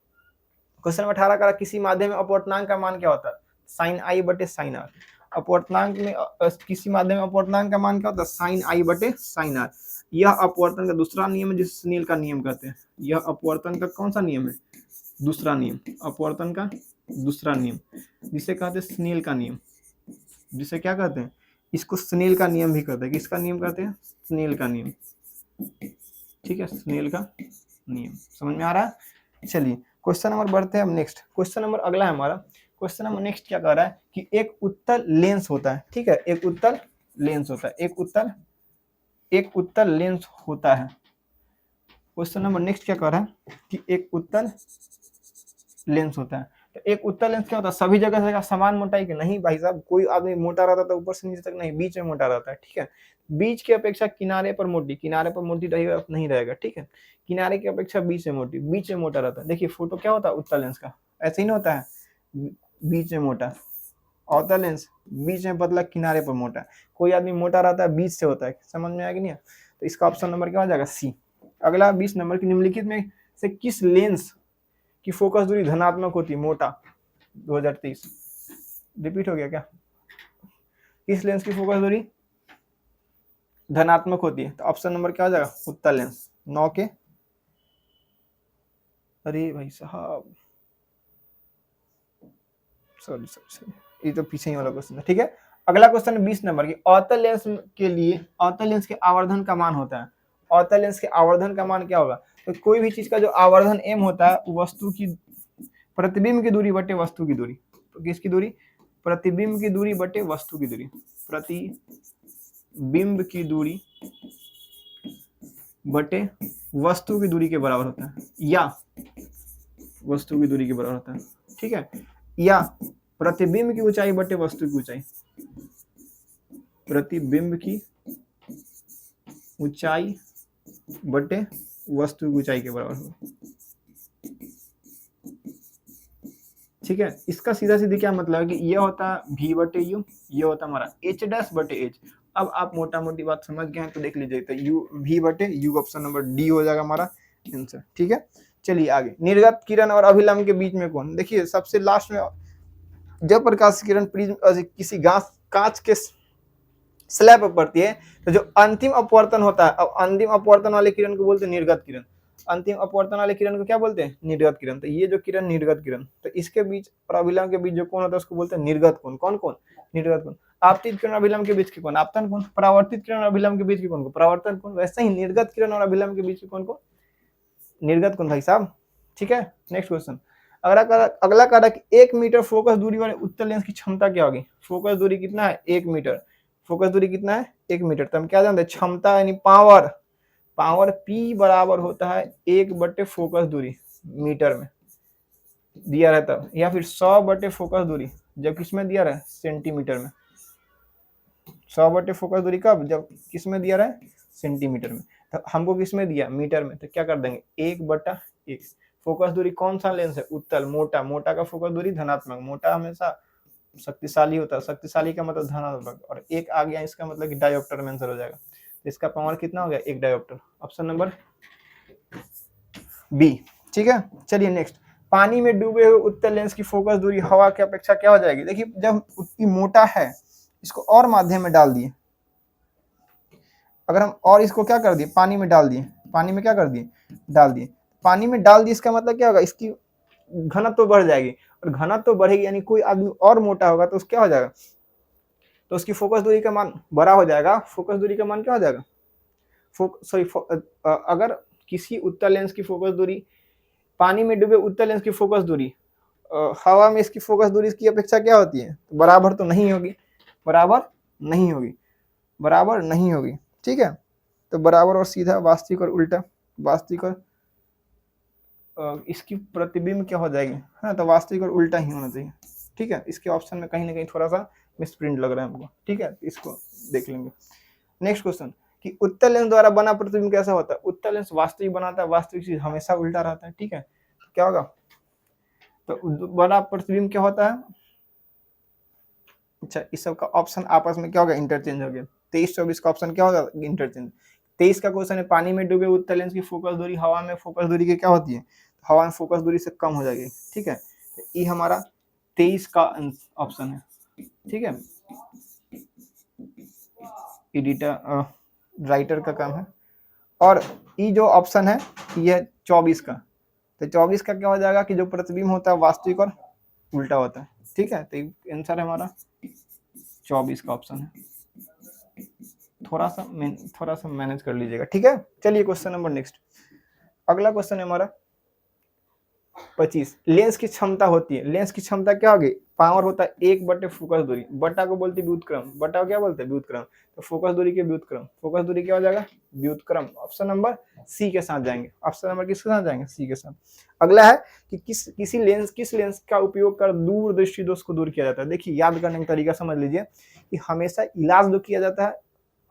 क्वेश्चन नंबर 18 का किसी माध्यम में अपवर्तनांक का मान क्या होता है, साइन आई बटे साइन आर। अपवर्तनांक में किसी माध्यम में अपवर्तनांक का मान क्या होता है, साइन आई बटे साइन आर। यह अपवर्तन का दूसरा नियम है, जिसे स्नेल का नियम कहते हैं। यह अपवर्तन का कौन सा नियम है, दूसरा नियम, अपवर्तन का दूसरा नियम, जिसे कहते हैं स्नेल का नियम। जिसे क्या कहते हैं, इसको स्नेल का नियम भी कहते हैं। किसका नियम कहते हैं, स्नेल का नियम। ठीक है, स्नेल का नियम, समझ में आ रहा है। चलिए क्वेश्चन नंबर बढ़ते हैं हम नेक्स्ट। क्वेश्चन नंबर अगला है हमारा। क्वेश्चन नंबर नेक्स्ट क्या कह रहा है कि एक उत्तल लेंस होता है। ठीक है, एक उत्तल लेंस होता है, एक उत्तल लेंस होता है। क्वेश्चन नंबर नेक्स्ट क्या कह रहा है कि एक उत्तल लेंस होता है। तो एक उत्तल लेंस क्या होता है, सभी जगह से समान मोटाई के नहीं भाई साहब, कोई आदमी मोटा रहता है ऊपर से नीचे तक नहीं, बीच में मोटा रहता है। ठीक है, बीच की अपेक्षा किनारे पर मोटी, किनारे पर मोटी रहेगा नहीं रहेगा। ठीक है, किनारे की अपेक्षा बीच में मोटी, बीच में मोटा रहता है। देखिए फोटो क्या होता है उत्तल लेंस का, ऐसे ही नहीं होता है, बीच में मोटा अवतल लेंस, बीच में पतला, किनारे पर मोटा। कोई आदमी मोटा रहता है बीच से होता है, समझ में आया कि नहीं। तो इसका ऑप्शन नंबर क्या हो जाएगा, सी। अगला 20 नंबर की, निम्नलिखित में से किस लेंस की फोकस दूरी धनात्मक होती है, मोटा। 2023 रिपीट हो गया क्या, किस लेंस की फोकस दूरी धनात्मक होती है। तो ऑप्शन नंबर क्या हो जाएगा, उत्तल लेंस। 9 के, अरे भाई साहब सॉरी, ये तो पीछे ही वाला क्वेश्चन है। ठीक है, अगला क्वेश्चन 20 नंबर की, अवतल लेंस के लिए अवतल लेंस के आवर्धन का मान होता है। अवतल लेंस के आवर्धन का मान क्या होगा, तो कोई भी चीज का जो आवर्धन m होता है, वस्तु की प्रतिबिंब की दूरी बटे वस्तु की दूरी। तो किसकी दूरी, प्रतिबिंब की दूरी बटे वस्तु की दूरी, प्रतिबिंब की दूरी बटे वस्तु की दूरी के बराबर होता है, या वस्तु की दूरी के बराबर होता है। ठीक है, या प्रतिबिंब की ऊंचाई बटे वस्तु की ऊंचाई, प्रतिबिंब की ऊंचाई बटे वस्तु की ऊंचाई के बराबर होगा। ठीक है, इसका सीधा सीधी क्या मतलब है कि ये होता है v बटे यू, ये होता है हमारा h डैश बटे h। अब आप मोटा मोटी बात समझ गए हैं तो देख लीजिए, तो यू v बटे यू, ऑप्शन नंबर डी हो जाएगा हमारा आंसर। ठीक है, चलिए आगे, निर्गत किरण और अभिलंब के बीच में कौन, देखिए सबसे लास्ट में जब प्रकाश किरण प्रिज्म किसी कांच के स्लैब पर पड़ती है, तो जो अंतिम अपवर्तन होता है, अब अंतिम अपवर्तन वाले किरण को बोलते हैं निर्गत किरण, अंतिम अपवर्तन वाले किरण को क्या बोलते हैं, निर्गत किरण। तो ये जो किरण निर्गत किरण, तो इसके बीच और अभिलंब के बीच जो कोण होता है उसको बोलते हैं निर्गत कोण। कौन कौन, निर्गत कोण। आपतित किरण और अभिलंब के बीच के कोण आपतन कोण, परावर्तित किरण और अभिलंब के बीच के कोण को परावर्तन कोण। वैसे ही निर्गत किरण और अभिलंब के बीच के कोण को निर्गत कोण भाई साहब। ठीक है, नेक्स्ट क्वेश्चन। अगला कह रहा है कि 1 मीटर फोकस दूरी वाले उत्तल लेंस की क्षमता क्या होगी। फोकस दूरी कितना है, 1 मीटर। फोकस दूरी कितना है, 1 मीटर। तो हम क्या जानते हैं, क्षमता यानी पावर, पावर P बराबर होता है 1 बटे फोकस दूरी मीटर में दिया रहता है, या फिर 100 बटे फोकस दूरी जब किसमें दिया रहा है, सेंटीमीटर में। 100 बटे फोकस दूरी कब, जब किसमें दिया रहा है, सेंटीमीटर में। तो हमको किस में दिया, मीटर में, तो क्या कर देंगे 1/1। फोकस दूरी कौन सा लेंस है, उत्तल, मोटा, मोटा का फोकस दूरी धनात्मक, मोटा हमेशा शक्तिशाली होता है, शक्तिशाली का मतलब धनात्मक, और एक आ गया इसका मतलब कि डायोप्टर में आंसर हो जाएगा। तो इसका पावर कितना हो गया, 1 डायोप्टर, ऑप्शन नंबर बी। ठीक है, चलिए नेक्स्ट। पानी में डूबे हुए उत्तल लेंस की फोकस दूरी हवा की अपेक्षा क्या हो जाएगी, देखिए जब उतनी मोटा है, इसको और माध्यम में डाल दिए, अगर हम और इसको क्या कर दिए, पानी में डाल दिए, पानी में क्या कर दिए, डाल दिए, पानी में डाल दिए, इसका मतलब क्या होगा, इसकी घनत्व तो बढ़ जाएगी, और घनत्व तो बढ़ेगी यानी कोई आदमी और मोटा होगा तो क्या हो जाएगा, तो उसकी फोकस दूरी का मान बड़ा हो जाएगा, फोकस दूरी का मान क्या हो जाएगा, अगर किसी उत्तल लेंस की फोकस दूरी, पानी में डूबे उत्तल लेंस की फोकस दूरी हवा में इसकी फोकस दूरी इसकी अपेक्षा क्या होती है, तो बराबर तो नहीं होगी, बराबर नहीं होगी, बराबर नहीं होगी। ठीक है, तो बराबर और सीधा, वास्तविक और उल्टा, वास्तविक और इसकी प्रतिबिंब क्या हो जाएगी, हाँ तो वास्तविक और उल्टा ही होना चाहिए। ठीक है, इसके ऑप्शन में कहीं ना कहीं थोड़ा सा मिसप्रिंट लग रहा है हमको। ठीक है, इसको देख लेंगे। नेक्स्ट क्वेश्चन कि उत्तल लेंस द्वारा बना प्रतिबिंब कैसा होता है, उत्तल लेंस वास्तविक बनाता है, वास्तविक चीज हमेशा उल्टा रहता है। ठीक है, क्या होगा, तो बड़ा प्रतिबिंब क्या होता है, अच्छा इस सब का ऑप्शन आपस में क्या होगा, इंटरचेंज हो गया। 23-24 का ऑप्शन क्या होगा, इंटरचेंज। 23 का क्वेश्चन है पानी में डूबे उत्तल लेंस की फोकस दूरी हवा में फोकस दूरी की क्या होती है, हवा में फोकस दूरी से कम हो जाएगी। ठीक है, तो ये हमारा 23 का ऑप्शन है। ठीक है, एडिटर राइटर का काम है। और ये जो ऑप्शन है ये 24 का, तो 24 का क्या हो जाएगा कि जो प्रतिबिंब होता है वास्तविक और उल्टा होता है। ठीक है, तो आंसर है हमारा 24 का ऑप्शन है। थोड़ा सा मैनेज कर लीजिएगा। ठीक है, चलिए क्वेश्चन नंबर नेक्स्ट। अगला क्वेश्चन है हमारा 25। लेंस की क्षमता होती है, लेंस की क्षमता क्या होगी, पावर होता है 1/, फोकस दूरी, बटा को बोलते हैं व्युत्क्रम, बटा क्या बोलते हैं व्युत्क्रम, तो फोकस दूरी के व्युत्क्रम, फोकस दूरी क्या हो जाएगा, व्युत्क्रम। ऑप्शन नंबर सी के साथ जाएंगे, ऑप्शन नंबर किसके साथ जाएंगे, सी के साथ। अगला है कि किस लेंस का उपयोग कर दूर दृष्टि दोष को दूर किया जाता है। देखिए याद करने का तरीका समझ लीजिए कि हमेशा इलाज जो किया जाता है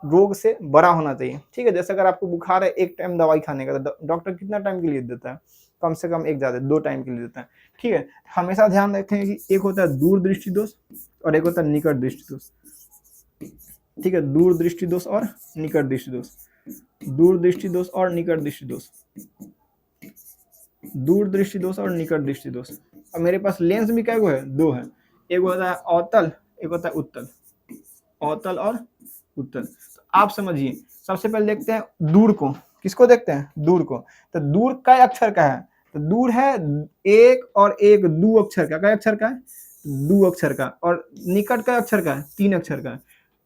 रोग से बड़ा होना चाहिए। ठीक है, जैसे अगर आपको बुखार है, एक टाइम दवाई खाने का, तो डॉक्टर कितना टाइम के लिए देता है, कम से कम एक ज्यादा 2 टाइम के लिए देता है। ठीक है, हमेशा ध्यान रखें कि एक होता है दूर दृष्टि दोष और एक होता है निकट दृष्टि दोष। ठीक है, दूर दृष्टि दोष और निकट दृष्टि दोष, दूर दृष्टि दोष और निकट दृष्टि दोष, दूर दृष्टि दोष और निकट दृष्टि दोष। और मेरे पास लेंस भी क्या है, 2 है, एक होता है अवतल, एक होता है उत्तल, अवतल और उत्तल। तो आप समझिए, सबसे पहले देखते हैं दूर को, किसको देखते हैं, दूर को। तो दूर कई अक्षर का है, तो दूर है 1 और 1 2 अक्षर का, कई अक्षर का है, 2 अक्षर का। और निकट कई अक्षर का है, 3 अक्षर का है।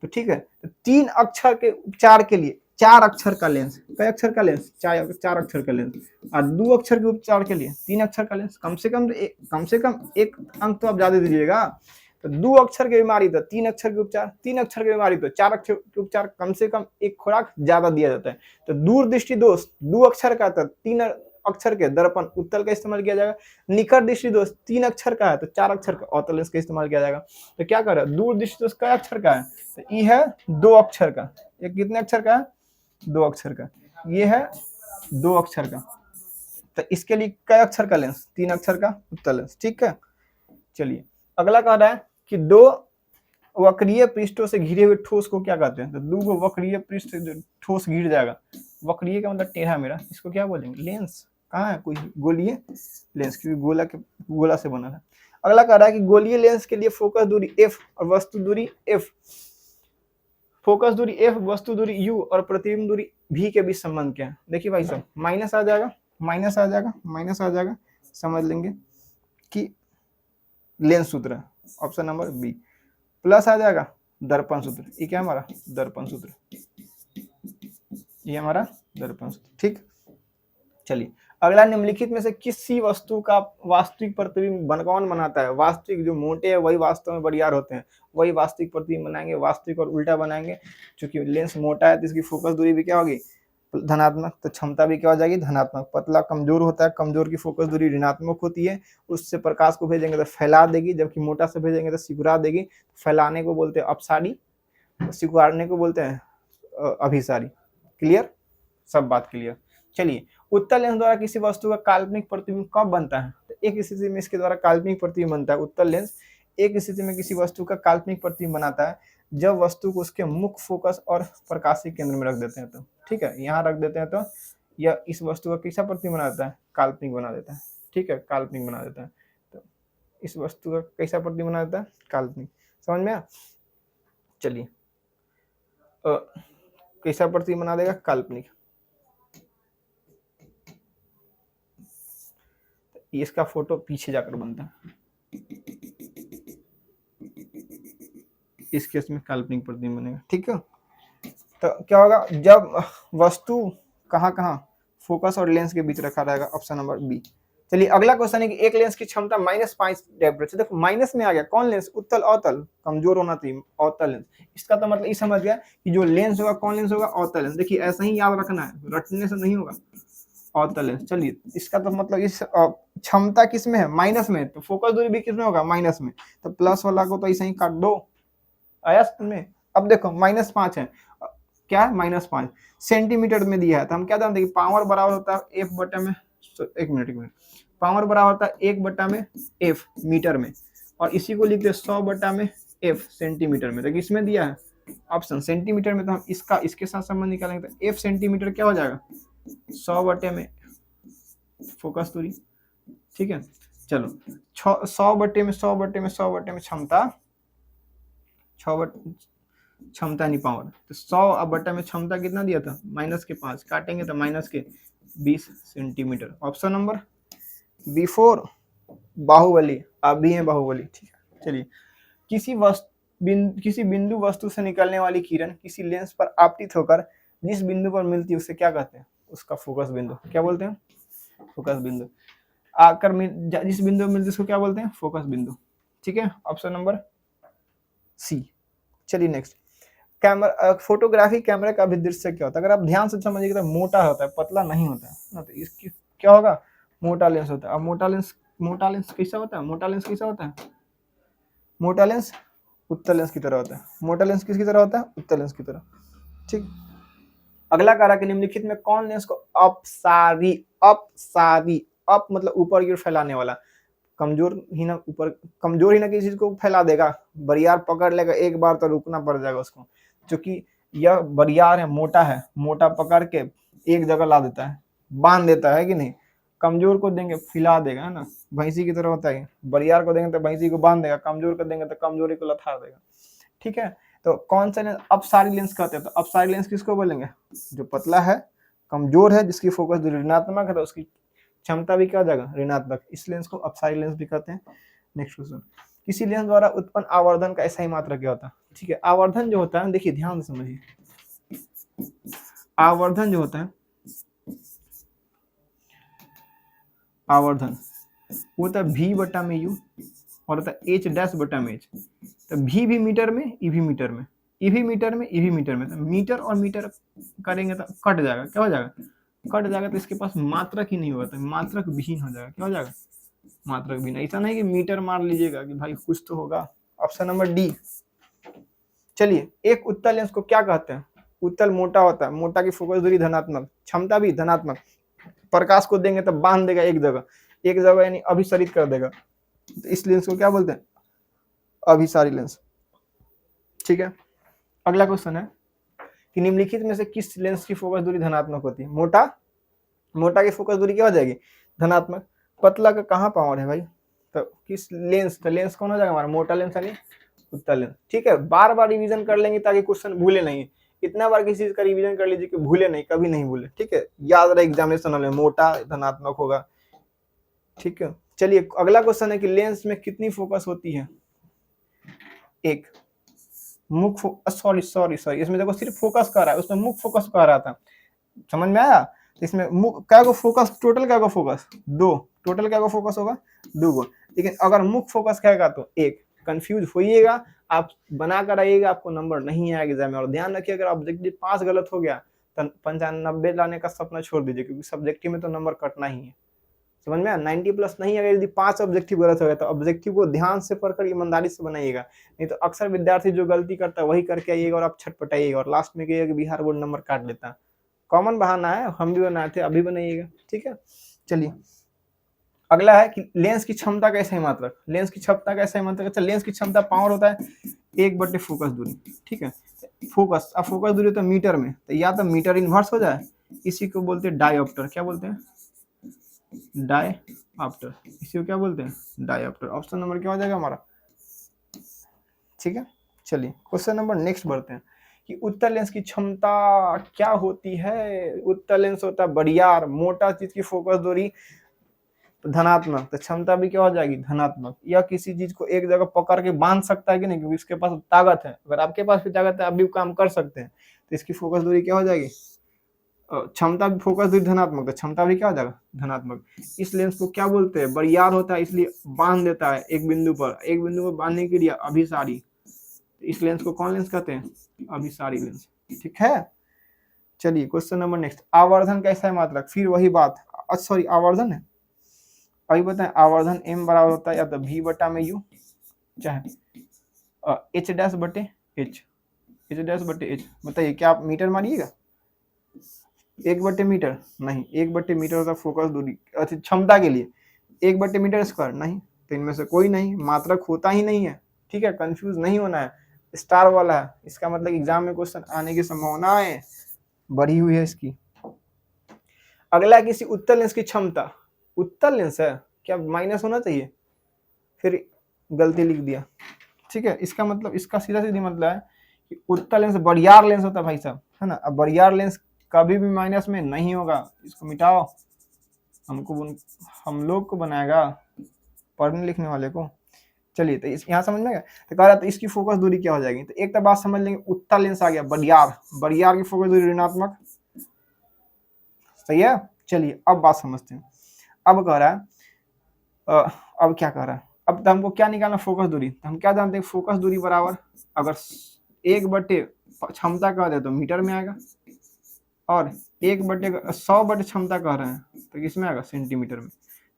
तो ठीक है, तो 3 अक्षर के उपचार के लिए 4 अक्षर का लेंस, कई अक्षर का लेंस, 4 अक्षर का लेंस, और 2 अक्षर के उपचार के लिए 3 अक्षर का लेंस। कम से कम एक अंक तो आप ज्यादा दीजिएगा। तो 2 अक्षर की बीमारी तो 3 अक्षर के उपचार, 3 अक्षर की बीमारी तो 4 अक्षर के उपचार, कम से कम एक खुराक ज्यादा दिया जाता है। तो दूर दृष्टि दोष 2 अक्षर का तो 3 अक्षर के दर्पण उत्तल का इस्तेमाल किया जाएगा। निकट दृष्टि दोष 3 अक्षर का है तो 4 अक्षर का अवतल लेंस का इस्तेमाल किया जाएगा। तो क्या कर रहा है, दूर दृष्टि दोष कई अक्षर का है, तो ये है 2 अक्षर का, ये कितने अक्षर का है, 2 अक्षर का, ये है 2 अक्षर का। तो इसके लिए कई अक्षर का लेंस, 3 अक्षर का उत्तल लेंस। ठीक है, चलिए अगला कह रहा है कि 2 वक्रीय पृष्ठों से घिरे हुए ठोस को क्या कहते हैं। तो 2 वक्रीय पृष्ठ से ठोस घिर जाएगा, वक्रीय का मतलब टेढ़ा मेरा, इसको क्या बोलेंगे, लेंस। कहाँ है, कोई गोलीय लेंस, क्योंकि गोला से बना है। अगला कह रहा है कि गोलीय लेंस के लिए फोकस दूरी f और वस्तु दूरी f, फोकस दूरी f, वस्तु दूरी u और प्रतिबिंब दूरी v के बीच संबंध क्या है। देखिए भाई साहब, माइनस आ जाएगा, माइनस आ जाएगा, माइनस आ जाएगा, समझ लेंगे कि लेंस सूत्र, ऑप्शन नंबर बी। प्लस आ जाएगा दर्पण सूत्र, ये क्या हमारा दर्पण सूत्र, ये हमारा दर्पण सूत्र। ठीक, चलिए अगला, निम्नलिखित में से किसी वस्तु का वास्तविक प्रतिबिंब कौन बनाता है। वास्तविक जो मोटे है वही वास्तव में बड़ियार होते हैं, वही वास्तविक प्रतिबिंब बनाएंगे, वास्तविक और उल्टा बनाएंगे। क्योंकि लेंस मोटा है तो इसकी फोकस दूरी भी क्या होगी, धनात्मक, तो क्षमता भी क्या हो जाएगी, धनात्मक। पतला कमजोर होता है, कमजोर की फोकस दूरी ऋणात्मक होती है, उससे प्रकाश को भेजेंगे तो फैला देगी, जबकि मोटा से भेजेंगे तो सिकुड़ा देगी। फैलाने को बोलते हैं अपसारी, सिकुड़ाने को बोलते हैं अभिसारी। क्लियर, सब बात क्लियर। चलिए, उत्तल लेंस द्वारा किसी वस्तु का काल्पनिक प्रतिबिंब कब बनता है? तो एक स्थिति में इसके द्वारा काल्पनिक प्रतिबिंब बनता है। उत्तल लेंस एक स्थिति में किसी वस्तु का काल्पनिक प्रतिबिंब बनाता है जब वस्तु को उसके मुख्य फोकस और प्रकाशीय केंद्र में रख देते हैं तो। ठीक है, यहाँ रख देते हैं तो यह इस वस्तु का कैसा प्रतिबिंब बना देता है? काल्पनिक बना देता है। ठीक है, काल्पनिक बना देता है। तो इस वस्तु का कैसा प्रतिबिंब बना देता है? काल्पनिक। समझ में आया? चलिए, कैसा प्रतिबिंब बना देगा? काल्पनिक। इसका फोटो पीछे जाकर बनता है। इस केस में काल्पनिक प्रतिबिंब बनेगा। ठीक है, तो क्या होगा जब वस्तु कहाँ कहाँ फोकस और लेंस के बीच रखा रहेगा? Option number B. चलिए, अगला क्वेश्चन है कि एक लेंस की क्षमता -5 डायप्टर। देखो माइनस में आ गया, कौन लेंस? उत्तल अवतल, कमजोर होना चाहिए अवतल लेंस। इसका तो मतलब ये समझ गया कि जो लेंस होगा कौन लेंस होगा? अवतल लेंस। देखिए ऐसा ही याद रखना है, रटने से नहीं होगा। अवतल लेंस। चलिए, इसका तो मतलब इस क्षमता किस में है? माइनस में। तो फोकस दूरी भी किस में होगा? माइनस में। तो प्लस वाला को तो ऐसा ही काट दो। आया समझ में? अब देखो -5 है, क्या है? -5 सेंटीमीटर में दिया है, तो हम क्या जानते हैं कि पावर बराबर होता है एफ बटा में, एक मिनट, पावर बराबर होता है 1 बटा में एफ मीटर में, और इसी को लिखते हैं 100 बटा में एफ सेंटीमीटर में। तो किसमें दिया है? ऑप्शन सेंटीमीटर में। तो हम इसका इसके साथ संबंध निकालेंगे तो एफ सेंटीमीटर क्या हो जाएगा? 100 बटे में फोकस दूरी। ठीक है, चलो 100 बटे में 100 बटे में 100 बटे में क्षमता, क्षमता नहीं पावर, तो 100 बटे में क्षमता कितना दिया था? -5 काटेंगे तो -20 centimetre. Option number before Baahubali. अभी है बाहुबली। ठीक है, चलिए, किसी बिंदु वस्तु से निकलने वाली किरण किसी लेंस पर आपतित होकर जिस बिंदु पर मिलती है उसे क्या कहते हैं? उसका फोकस बिंदु। क्या बोलते हैं? फोकस बिंदु। आकर जिस बिंदु में मिलती है उसको क्या बोलते हैं? फोकस बिंदु। ठीक है, ऑप्शन नंबर सी। चलिए नेक्स्ट, कैमरा फोटोग्राफी कैमरे का भी दृश्य क्या होता है? अगर आप ध्यान से समझिएगा तो मोटा होता है, पतला नहीं होता है ना। तो इसकी क्या होगा? मोटा लेंस होता है। अब मोटा लेंस कैसा होता है? मोटा लेंस कैसा होता है? मोटा लेंस उत्तल लेंस की तरह होता है। मोटा लेंस किसकी तरह होता है? उत्तल लेंस की तरह। ठीक, अगला कारक निम्नलिखित में कौन लेंस को अपसारी अप मतलब ऊपर की ओर फैलाने वाला, कमजोर ही ना किसी चीज को फैला देगा, बरियार पकड़ लेगा एक बार तो रुकना पड़ जाएगा उसको, क्योंकि यह बरियार है, मोटा पकड़ के एक जगह ला देता है, बांध देता है कि नहीं। कमजोर को देंगे फैला देगा, है ना, भैंसी की तरह होता है। बरियार को देंगे तो भैंसी को बांध देगा, कमजोर को देंगे तो कमजोरी को लथा देगा। ठीक है, तो कौन सा लेंस अपसारी लेंस कहते हैं? तो अपसारी लेंस किसको बोलेंगे? जो पतला है, कमजोर है, जिसकी फोकस दूरी ऋणात्मक है, तो उसकी क्षमता भी क्या हो जाएगा? ऋणात्मक। इस लेंस को अपसारी लेंस भी कहते हैं। नेक्स्ट क्वेश्चन, किसी लेंस द्वारा उत्पन्न आवर्धन का SI मात्रा क्या होता है? ठीक है, आवर्धन जो होता है, देखिए ध्यान से समझिए, आवर्धन जो होता है, आवर्धन वो होता है V बटा में U और होता है H डैश बटा में H। तो V भी मीटर में, E भी मीटर में, E भी मीटर में, E भी मीटर में। तो मीटर और मीटर करेंगे तो कट जाएगा, क्या हो जाएगा? कट जाएगा। तो इसके पास मात्रक ही नहीं होगा, तो मात्रक विहीन हो जाएगा। क्या हो जाएगा? मात्रक विहीन। ऐसा नहीं कि मीटर मार लीजिएगा कि भाई कुछ तो होगा। Option number D. चलिए, एक उत्तल लेंस को क्या कहते हैं? उत्तल मोटा होता है, मोटा की फोकस दूरी धनात्मक, क्षमता भी धनात्मक, प्रकाश को देंगे तो बांध देगा एक जगह यानी अभिसरित कर देगा। तो इस लेंस को क्या बोलते हैं? अभिसारी लेंस। ठीक है, अगला क्वेश्चन है कि निम्नलिखित में से किस लेंस की फोकस दूरी धनात्मक होती है? मोटा की फोकस दूरी क्या हो जाएगी? धनात्मक। पतला का कहाँ पावर है भाई? तो किस लेंस? तो लेंस कौन हो जाएगा हमारा? मोटा लेंस यानी उत्तल लेंस। ठीक है, बार बार रिवीजन कर लेंगे ताकि क्वेश्चन भूले नहीं। इतना बार किसी चीज का रिवीजन कर लीजिए कि भूले नहीं, कभी नहीं भूले। ठीक है, याद रहे एग्जामिनेशन में मोटा धनात्मक होगा। ठीक है, चलिए अगला क्वेश्चन है कि लेंस में कितनी फोकस होती है? एक। मुख्य सॉरी इसमें देखो सिर्फ फोकस कर रहा है, उसमें मुख्य फोकस कर रहा था। समझ में आया? इसमें क्या को फोकस, टोटल क्या को फोकस? 2। टोटल क्या को फोकस होगा? 2 को। लेकिन अगर मुख्य फोकस कहेगा तो 1। कंफ्यूज होइएगा, आप बना कर आइएगा, आपको नंबर नहीं आएगा एग्जाम में। और ध्यान रखिए, अगर ऑब्जेक्टिव 5 गलत हो गया तो 95 लाने का सपना छोड़ दीजिए, क्योंकि सब्जेक्टिव में तो नंबर कटना ही है। समझ में आया? 90+ नहीं। अगर यदि 5 ऑब्जेक्टिव गलत हो गया तो ऑब्जेक्टिव को ध्यान से पढ़कर ईमानदारी से बनाइएगा, नहीं तो अक्सर विद्यार्थी जो गलती करता है वही करके आइएगा और आप छटपटाइएगा और लास्ट में कहिएगा कि बिहार बोर्ड नंबर काट लेता है। कॉमन बहाना है, हम भी बनाए थे, अभी बनाइएगा, ठीक है। चलिए अगला है कि लेंस की क्षमता का सही मात्रक। लेंस की क्षमता का सही मात्रक, अच्छा लेंस की क्षमता पावर होता है 1/, फोकस दूरी, ठीक है। फोकस, अब फोकस दूरी तो मीटर में, तो या तो मीटर इनवर्स हो जाए, इसी को बोलते हैं डायऑप्टर। क्या बोलते हैं? डायऑप्टर। इसी को क्या बोलते हैं? डायऑप्टर। ऑप्शन नंबर क्या हो जाएगा हमारा? ठीक है। चलिए क्वेश्चन नंबर नेक्स्ट बढ़ते हैं कि उत्तल लेंस की क्षमता क्या होती है। उत्तल लेंस होता है बड़ियार, मोटा चीज की फोकस दूरी धनात्मक, तो क्षमता भी क्या हो जाएगी? धनात्मक। या किसी चीज को एक जगह पकड़ के बांध सकता है कि नहीं, क्योंकि इसके पास ताकत है। अगर आपके पास भी ताकत है, आप भी काम कर सकते हैं, तो इसकी फोकस दूरी क्या हो जाएगी? क्षमता भी, फोकस दूरी धनात्मक, तो क्षमता भी क्या हो जाएगा? धनात्मक। इस लेंस को क्या बोलते हैं? बड़ियार होता है, इसलिए बांध देता है एक बिंदु पर। एक बिंदु पर बांधने के लिए अभिसारी, इस लेंस को कौन लेंस कहते हैं? अभिसारी लेंस, ठीक है। चलिए क्वेश्चन नंबर नेक्स्ट, आवर्धन कैसा है मात्रक? फिर वही बात, सॉरी आवर्धन है, अभी बताएं। आवर्धन m बराबर होता है या तो v बटा में u, चाहे h डैश बटे h, h डैश बटे h। बताइए क्या आप मीटर मारिएगा? 1/मीटर नहीं, 1/मीटर होता फोकस दूरी, अच्छा क्षमता के लिए 1/मीटर स्क्वायर नहीं, तो इनमें से कोई नहीं, मात्रक होता ही नहीं है, ठीक है। कंफ्यूज नहीं होना है, स्टार वाला है, इसका मतलब एग्जाम में क्वेश्चन आने की संभावनाएं बढ़ी हुई है इसकी। अगला किसी उत्तल लेंस की क्षमता, उत्तल लेंस है क्या, माइनस होना चाहिए, फिर गलती लिख दिया, ठीक है। इसका मतलब, इसका सीधा सीधी मतलब है कि उत्तल लेंस बड़ियार लेंस होता है भाई साहब, है ना। अब बड़ियार लेंस कभी भी माइनस में नहीं होगा, इसको मिटाओ, हम लोग को बनाएगा, पढ़ने लिखने वाले को। चलिए तो यहाँ समझ में गया। तो कह रहा था इसकी फोकस दूरी क्या हो जाएगी, तो एक तो बात समझ लेंगे, उत्तल लेंस आ गया बड़ियार, बड़ियार की फोकस दूरी ऋणात्मक, सही है। चलिए अब बात समझते हैं। अब कह रहा है अब क्या कह रहा है, अब तो हमको क्या निकालना, फोकस दूरी। तो हम क्या जानते हैं, फोकस दूरी बराबर, अगर 1/, क्षमता कह दे तो मीटर में आएगा, और 1/100 क्षमता कह रहे हैं तो किसमें आएगा? सेंटीमीटर में।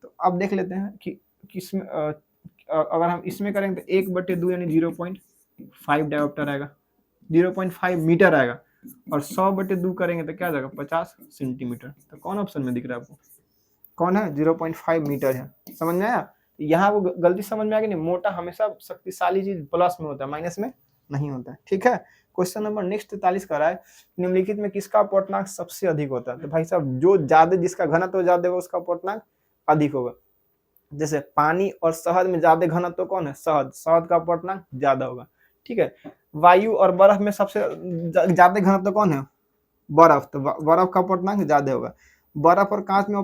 तो अब देख लेते हैं कि किसमें, अगर हम इसमें करेंगे तो 1/2 यानी 0.5 डायोप्टर आएगा, 0.5 मीटर आएगा, और 100/2 करेंगे तो क्या जाएगा? 50 सेंटीमीटर। तो कौन ऑप्शन में दिख रहा है आपको? कौन है? 0.5 मीटर है। समझ में आया? यहाँ वो गलती समझ में आ गई नहीं, मोटा हमेशा शक्तिशाली चीज प्लस में होता है, माइनस में नहीं होता है, ठीक है। क्वेश्चन नंबर नेक्स्ट 43 का रहा है, निम्नलिखित में किसका अपवर्तनांक सबसे अधिक होता है? तो भाई साहब जो ज्यादा, जिसका घनत्व ज्यादा होगा उसका अपवर्तनांक अधिक होगा। जैसे पानी और शहद में ज्यादा घनत्व कौन है? शहद, शहद का अपवर्तनांक ज्यादा होगा, ठीक है। वायु और बर्फ में सबसे ज्यादा घनत्व कौन है? बर्फ, तो बर्फ का अपवर्तनांक ज्यादा होगा। बर्फ और कांच में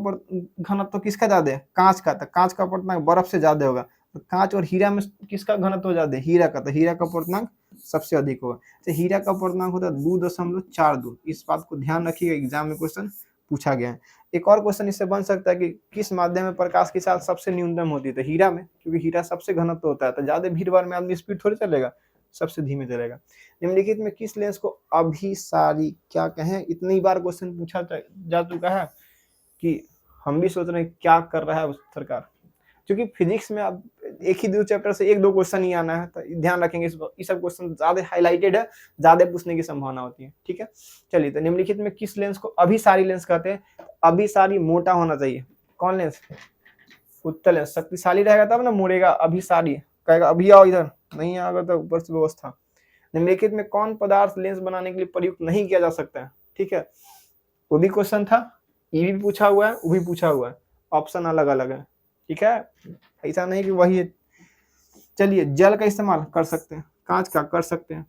घनत्व किसका ज्यादा है? कांच का, तो कांच का अपवर्तनांक बर्फ से ज्यादा होगा। तो कांच और हीरा में किसका घनत्व ज्यादा है? हीरा का, तो हीरा का अपवर्तनांक सबसे अधिक होगा। तो हीरा का अपवर्तनांक होता है 2.42। इस बात को ध्यान रखिएगा, एग्जाम में क्वेश्चन पूछा गया है। एक और क्वेश्चन इससे बन सकता है कि किस माध्यम में प्रकाश की चाल सबसे न्यूनतम होती है? तो हीरा में, क्योंकि हीरा सबसे घनत्व होता है, तो ज्यादा भीड़ भाड़ में आदमी स्पीड थोड़ी चलेगा, सबसे धीमे चलेगा। निम्नलिखित में किस लेंस को अभिसारी क्या कहें? इतनी बार क्वेश्चन पूछा जा चुका है कि हम भी सोच रहे हैं क्या कर रहा है सरकार, क्योंकि फिजिक्स में अब एक ही दो चैप्टर से 1-2 क्वेश्चन ही आना है, तो ध्यान रखेंगे इस सब क्वेश्चन ज्यादा हाईलाइटेड है, ज्यादा पूछने की संभावना होती है, ठीक है। चलिए तो निम्नलिखित में किस लेंस को अभिसारी लेंस कहते हैं? अभिसारी मोटा होना चाहिए, कौन लेंस? उत्तल लेंस। शक्तिशाली रहेगा तब ना मुड़ेगा, अभिसारी कहेगा अभी आओ इधर, नहीं आएगा तो ऊपर से व्यवस्था। निम्नलिखित में कौन पदार्थ लेंस बनाने के लिए प्रयुक्त नहीं किया जा सकता है? ठीक है, वो भी क्वेश्चन था, ये भी पूछा हुआ है, वो भी पूछा हुआ है, ऑप्शन अलग अलग है, ठीक है, ऐसा नहीं कि वही है। चलिए जल का इस्तेमाल कर सकते हैं, कांच का कर सकते हैं।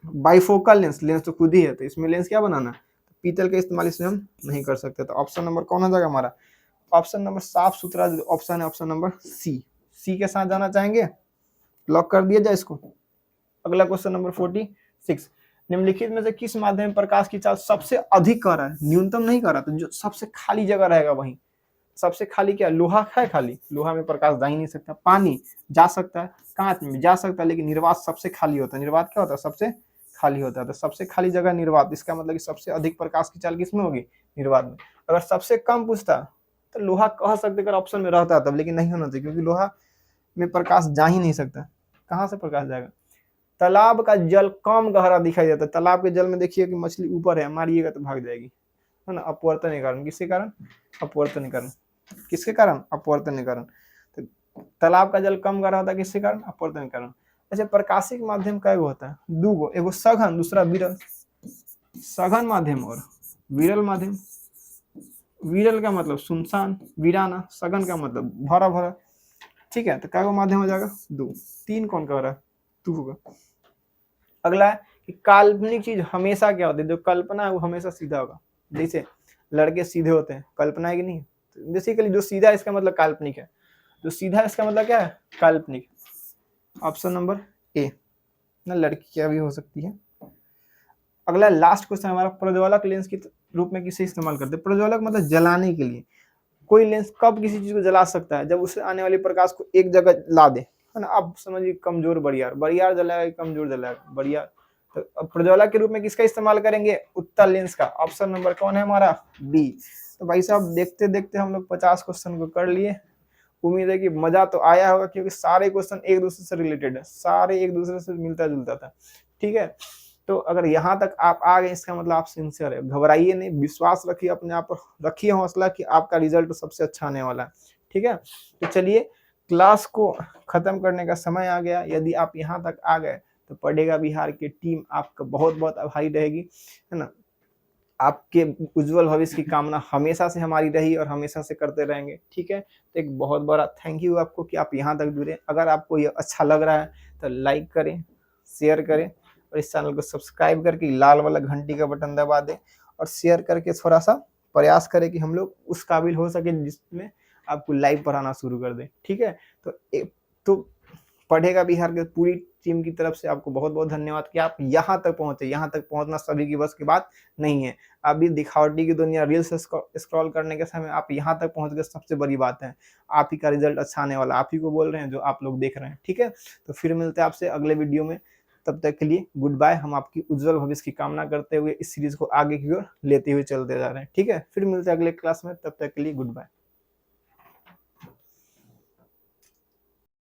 बाइफोकल लेंस, लेंस तो खुद ही है, तो इसमें लेंस क्या बनाना? पीतल का इस्तेमाल इसमें हम नहीं कर सकते। तो ऑप्शन नंबर कौन हो जाएगा हमारा? ऑप्शन नंबर साफ सुथरा ऑप्शन है, ऑप्शन नंबर सी। सी के साथ जाना चाहेंगे, लॉक कर दिया जाए इसको। अगला क्वेश्चन नंबर 46, निम्नलिखित में से किस माध्यम में प्रकाश की चाल सबसे अधिक कर रहा है? न्यूनतम नहीं कर रहा, तो जो सबसे खाली जगह रहेगा वहीं। सबसे खाली क्या? लोहा है खाली, लोहा में प्रकाश जा ही नहीं सकता। पानी जा सकता है, कांच में जा सकता है, लेकिन निर्वात सबसे खाली होता है। निर्वात क्या होता है? सबसे खाली होता है, तो सबसे खाली जगह निर्वात। इसका मतलब कि सबसे अधिक प्रकाश की चाल किसमें होगी? निर्वात में। अगर सबसे कम पूछता तो लोहा कह सकते अगर ऑप्शन में रहता तब, लेकिन नहीं होना चाहिए, क्योंकि लोहा में प्रकाश जा ही नहीं सकता, कहाँ से प्रकाश जाएगा? तालाब का जल कम गहरा दिखाई देता है। तालाब के जल में देखिए कि मछली ऊपर है, मारिएगा तो भाग जाएगी, है ना। अपवर्तन कारण, किसके कारण? अपवर्तन कारण। किसके कारण? अपवर्तन कारण। तो तालाब का जल कम गहरा होता है किसके कारण? अपवर्तन कारण। अच्छा, प्रकाशिक माध्यम कई गो होता है? दू गो, एगो सघन, दूसरा विरल। सघन माध्यम और विरल माध्यम। विरल का मतलब सुनसान, वीराना। सघन का मतलब भरा भरा। ठीक है, तो क्या माध्यम हो जाएगा? दो। तीन कौन का हो रहा है? टू होगा। अगला है कि काल्पनिक चीज हमेशा क्या होती है? जो कल्पना है वो हमेशा सीधा होगा। जैसे लड़के सीधे होते हैं, कल्पना है कि नहीं? तो बेसिकली जो सीधा है इसका मतलब काल्पनिक है, जो सीधा है इसका मतलब क्या है? काल्पनिक। ऑप्शन नंबर ए ना, लड़की क्या भी हो सकती है। अगला लास्ट क्वेश्चन हमारा, प्रज्वलक लेंस के रूप में किसे इस्तेमाल करते हैं? प्रज्वलक मतलब जलाने के लिए। कोई लेंस कब किसी चीज को जला सकता है? जब उससे आने वाले प्रकाश को एक जगह ला दे, है ना। अब समझिए कमजोर बरियार, बरियार जलाएगा, कमजोर जलाएगा, बरियार। तो अब प्रज्वलक के रूप में किसका इस्तेमाल करेंगे? उत्तल लेंस का। ऑप्शन नंबर कौन है हमारा? बी। तो भाई साहब देखते देखते हम लोग 50 क्वेश्चन को कर लिए। उम्मीद है कि मजा तो आया होगा, क्योंकि सारे क्वेश्चन एक दूसरे से रिलेटेड है, सारे एक दूसरे से मिलता जुलता था। ठीक है, तो अगर यहाँ तक आप आ गए इसका मतलब आप सिंसियर है। घबराइए नहीं, विश्वास रखिए अपने आप पर, रखिए हौसला कि आपका रिजल्ट सबसे अच्छा आने वाला है। ठीक है, तो चलिए क्लास को खत्म करने का समय आ गया। यदि आप यहाँ तक आ गए तो पढ़ेगा बिहार की टीम आपका बहुत बहुत आभारी रहेगी, है ना। आपके उज्जवल भविष्य की कामना हमेशा से हमारी रही और हमेशा से करते रहेंगे। ठीक है, तो एक बहुत बड़ा थैंक यू आपको कि आप यहाँ तक जुड़े। अगर आपको ये अच्छा लग रहा है तो लाइक करें, शेयर करें और इस चैनल को सब्सक्राइब करके लाल वाला घंटी का बटन दबा दें और शेयर करके थोड़ा सा प्रयास करें कि हम लोग उस काबिल हो सके जिसमें आपको लाइव पढ़ाना शुरू कर दें। ठीक है, तो पढ़ेगा बिहार के पूरी टीम की तरफ से आपको बहुत बहुत धन्यवाद कि आप यहाँ तक पहुंचे। यहाँ तक पहुंचना सभी की बस की बात नहीं है। अभी दिखावटी की दुनिया, रील्स स्क्रॉल करने के समय आप यहाँ तक पहुंच गए, सबसे बड़ी बात है। आप ही का रिजल्ट अच्छा आने वाला, आप ही को बोल रहे हैं जो आप लोग देख रहे हैं। ठीक है, तो फिर मिलते हैं आपसे अगले वीडियो में। तब तक के लिए गुड बाय। हम आपकी उज्जवल भविष्य की कामना करते हुए इस सीरीज को आगे की ओर लेते हुए चलते जा रहे हैं। ठीक है, फिर मिलते हैं अगले क्लास में, तब तक के लिए गुड बाय।